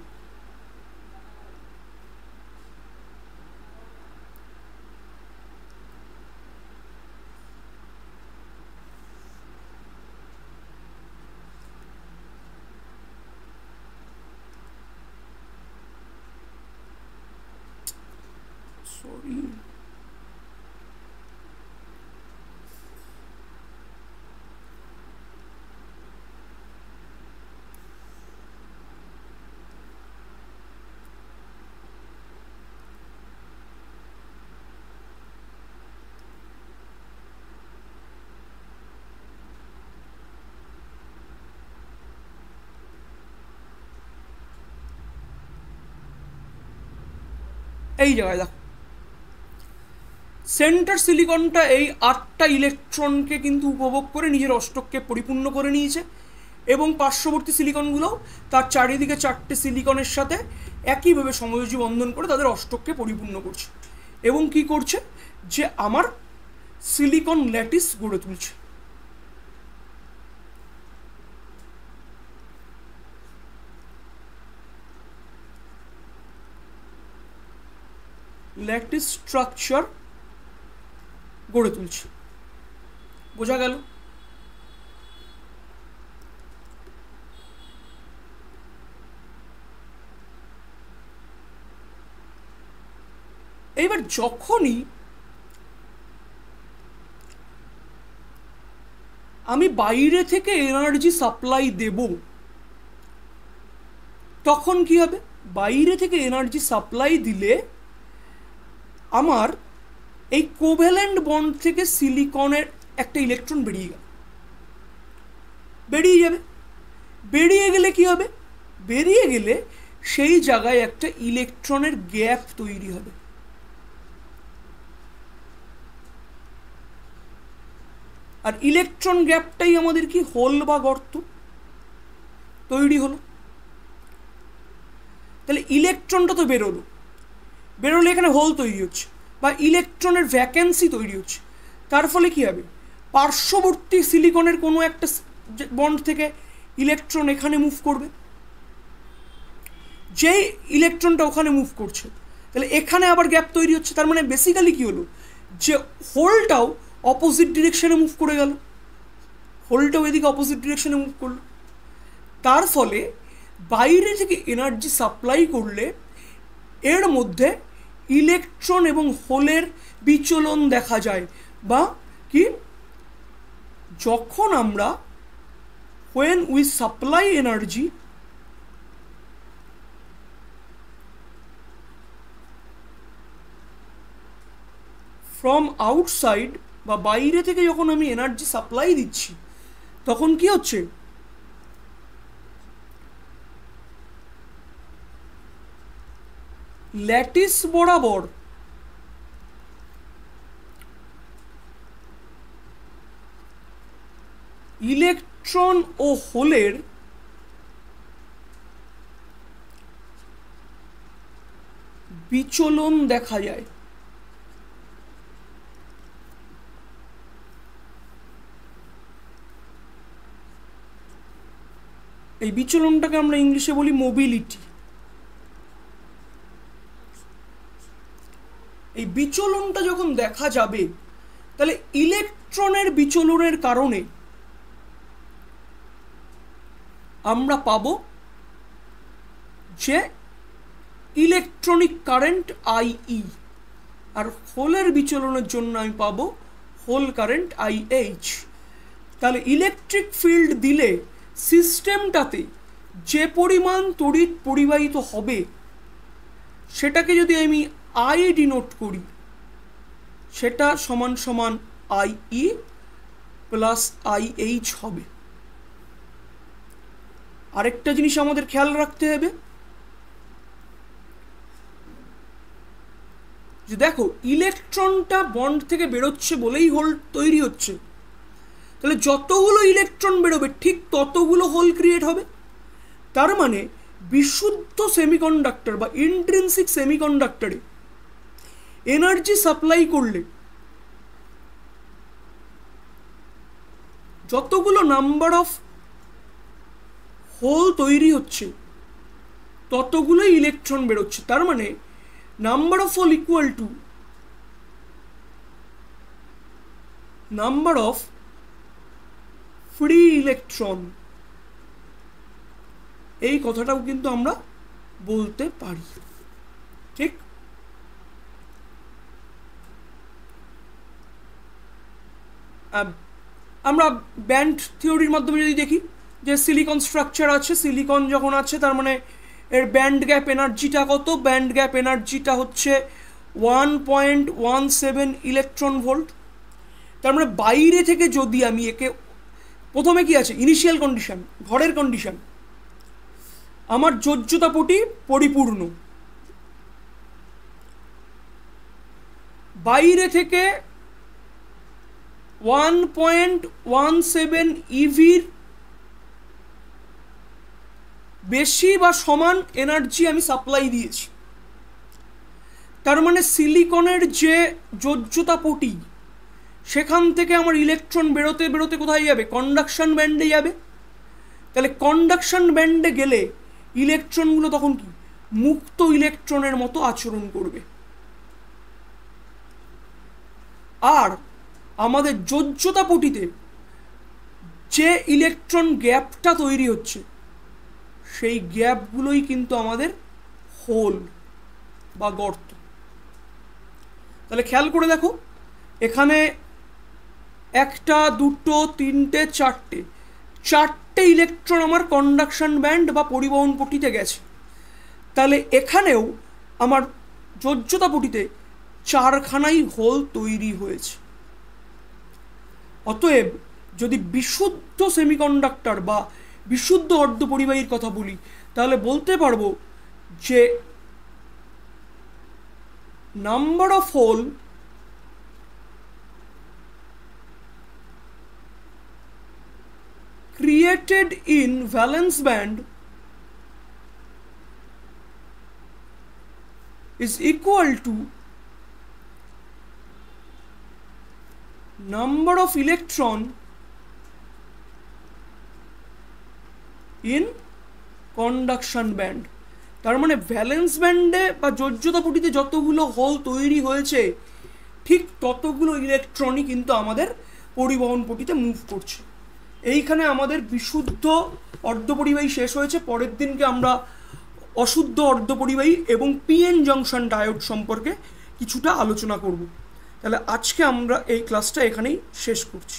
এই জায়গায় দেখো, সেন্টার সিলিকনটা এই 8টা ইলেকট্রনকে কিন্তু উপভোগ করে নিজের অষ্টককে পরিপূর্ণ করে নিয়েছে এবং পার্শ্ববর্তী সিলিকনগুলোও তার চারিদিকে 4টে সিলিকনের সাথে একইভাবে সমযোজী বন্ধন করে তাদের অষ্টককে পরিপূর্ণ করছে এবং কি করছে? যে আমার সিলিকন ল্যাটিস গড়ে তুলছে। ল্যাটিস স্ট্রাকচার গড়ে তুলছে। বোঝা গেল? এইবার যখনই আমি বাইরে থেকে এনার্জি সাপ্লাই দেব তখন কি হবে? বাইরে থেকে এনার্জি সাপ্লাই দিলে আমার এই কোভ্যালেন্ট বন্ড থেকে সিলিকনের একটা ইলেকট্রন বেরিয়ে যাবে। বেরিয়ে গেলে কি হবে? বেরিয়ে গেলে সেই জায়গায় একটা ইলেকট্রনের গ্যাপ তৈরি হবে। আর ইলেকট্রন গ্যাপটাই আমাদের কি? হোল বা গর্ত তৈরি হলো। তাহলে ইলেকট্রনটা তো বেরোলে এখানে হোল তৈরি হচ্ছে বা ইলেকট্রনের ভ্যাকেন্সি তৈরি হচ্ছে। তার ফলে কি হবে, পার্শ্ববর্তী সিলিকনের কোনো একটা বন্ড থেকে ইলেকট্রন এখানে মুভ করবে, যেই ইলেকট্রনটা ওখানে মুভ করছে তাহলে এখানে আবার গ্যাপ তৈরি হচ্ছে। তার মানে বেসিক্যালি কি হলো, যে হোলটাও অপোজিট ডিরেকশনে মুভ করে গেল, হোলটাও এদিকে অপোজিট ডিরেকশনে মুভ করলো। তার ফলে বাইরে থেকে এনার্জি সাপ্লাই করলে এর মধ্যে ইলেকট্রন এবং হোলের বিচলন দেখা যায়, বা কি, যখন আমরা when we supply energy from outside, বা বাইরে থেকে যখন আমি এনার্জি সাপ্লাই দিচ্ছি তখন কি হচ্ছে, ল্যাটিস বরাবর ইলেকট্রন ও হোলের বিচলন দেখা যায়। এই বিচলনটাকে আমরা ইংলিশে বলি মোবিলিটি। এই বিচলনটা যখন দেখা যাবে তাহলে ইলেকট্রনের বিচলনের কারণে আমরা পাবো যে ইলেকট্রনিক কারেন্ট আইই, আর হোলের বিচলনের জন্য আমি পাবো হোল কারেন্ট আইএইচ। তাহলে ইলেকট্রিক ফিল্ড দিলে সিস্টেমটাতে যে পরিমাণ তড়িৎ পরিবাহিত হবে সেটাকে যদি আমি আই ডিনোট করি, সেটা সমান সমান আইই প্লাস আইএইচ হবে। আরেকটা জিনিস আমাদের খেয়াল রাখতে হবে, যে দেখো ইলেকট্রনটা বন্ড থেকে বেরোচ্ছে বলেই হোল তৈরি হচ্ছে, তাহলে যতগুলো ইলেকট্রন বেরোবে ঠিক ততগুলো হোল ক্রিয়েট হবে। তার মানে বিশুদ্ধ সেমিকন্ডাক্টর বা ইন্ট্রিনসিক সেমিকন্ডাক্টরে এনার্জি সাপ্লাই করলে যতগুলো নাম্বার অফ হোল তৈরি হচ্ছে ততগুলো ইলেকট্রন বেরোচ্ছে। তার মানে number of hole equal to number of free electron, এই কথাটাও কিন্তু আমরা বলতে পারি। ঠিক, আমরা ব্যান্ড থিওরির মাধ্যমে যদি দেখি যে সিলিকন স্ট্রাকচার আছে, সিলিকন যখন আছে তার মানে এর ব্যান্ড গ্যাপ এনার্জিটা কত, ব্যান্ড গ্যাপ এনার্জিটা হচ্ছে 1.17 ইলেকট্রন ভোল্ট। তার মানে বাইরে থেকে যদি আমি একে, প্রথমে কি আছে ইনিশিয়াল কন্ডিশন, ঘরের কন্ডিশন, আমার যোজ্যতা পটি পরিপূর্ণ, বাইরে থেকে 1.17 ইভির বেশি বা সমান এনার্জি আমি সাপ্লাই দিয়েছি। তার মানে সিলিকনের যে যোজ্যতা পটি সেখান থেকে আমার ইলেকট্রন বেরোতে বেরোতে কোথায় যাবে, কন্ডাকশন ব্যান্ডে যাবে। তাহলে কন্ডাকশন ব্যান্ডে গেলে ইলেকট্রনগুলো তখন কি মুক্ত ইলেকট্রনের মতো আচরণ করবে, আর আমাদের যোজ্যতা পটিতে যে ইলেকট্রন গ্যাপটা তৈরি হচ্ছে সেই গ্যাপগুলোই কিন্তু আমাদের হোল বা গর্ত। তাহলে খেয়াল করে দেখো, এখানে একটা, দুটো, তিনটে, চারটে ইলেকট্রন আমার কন্ডাকশন ব্যান্ড বা পরিবহন পটিতে গেছে। তাহলে এখানেও আমার যোজ্যতা পটিতে 4খানাই হোল তৈরি হয়েছে। অতএব যদি বিশুদ্ধ সেমিকন্ডাক্টর বা বিশুদ্ধ অর্ধপরিবাহীর কথা বলি তাহলে বলতে পারবো যে number of hole created in valence band is equal to number of electron in conduction band. তার মানে ভ্যালেন্স ব্যান্ডে বা যোজ্যতা পটিতে যতগুলো হোল তৈরি হয়েছে ঠিক ততগুলো ইলেকট্রনই কিন্তু আমাদের পরিবহন পটিতে মুভ করছে। এইখানে আমাদের বিশুদ্ধ অর্ধপরিবাহী শেষ হয়েছে। পরের দিনকে আমরা অশুদ্ধ অর্ধপরিবাহী এবং পিএন জংশন ডায়োড সম্পর্কে কিছুটা আলোচনা করব। তাহলে আজকে আমরা এই ক্লাসটা এখানেই শেষ করছি।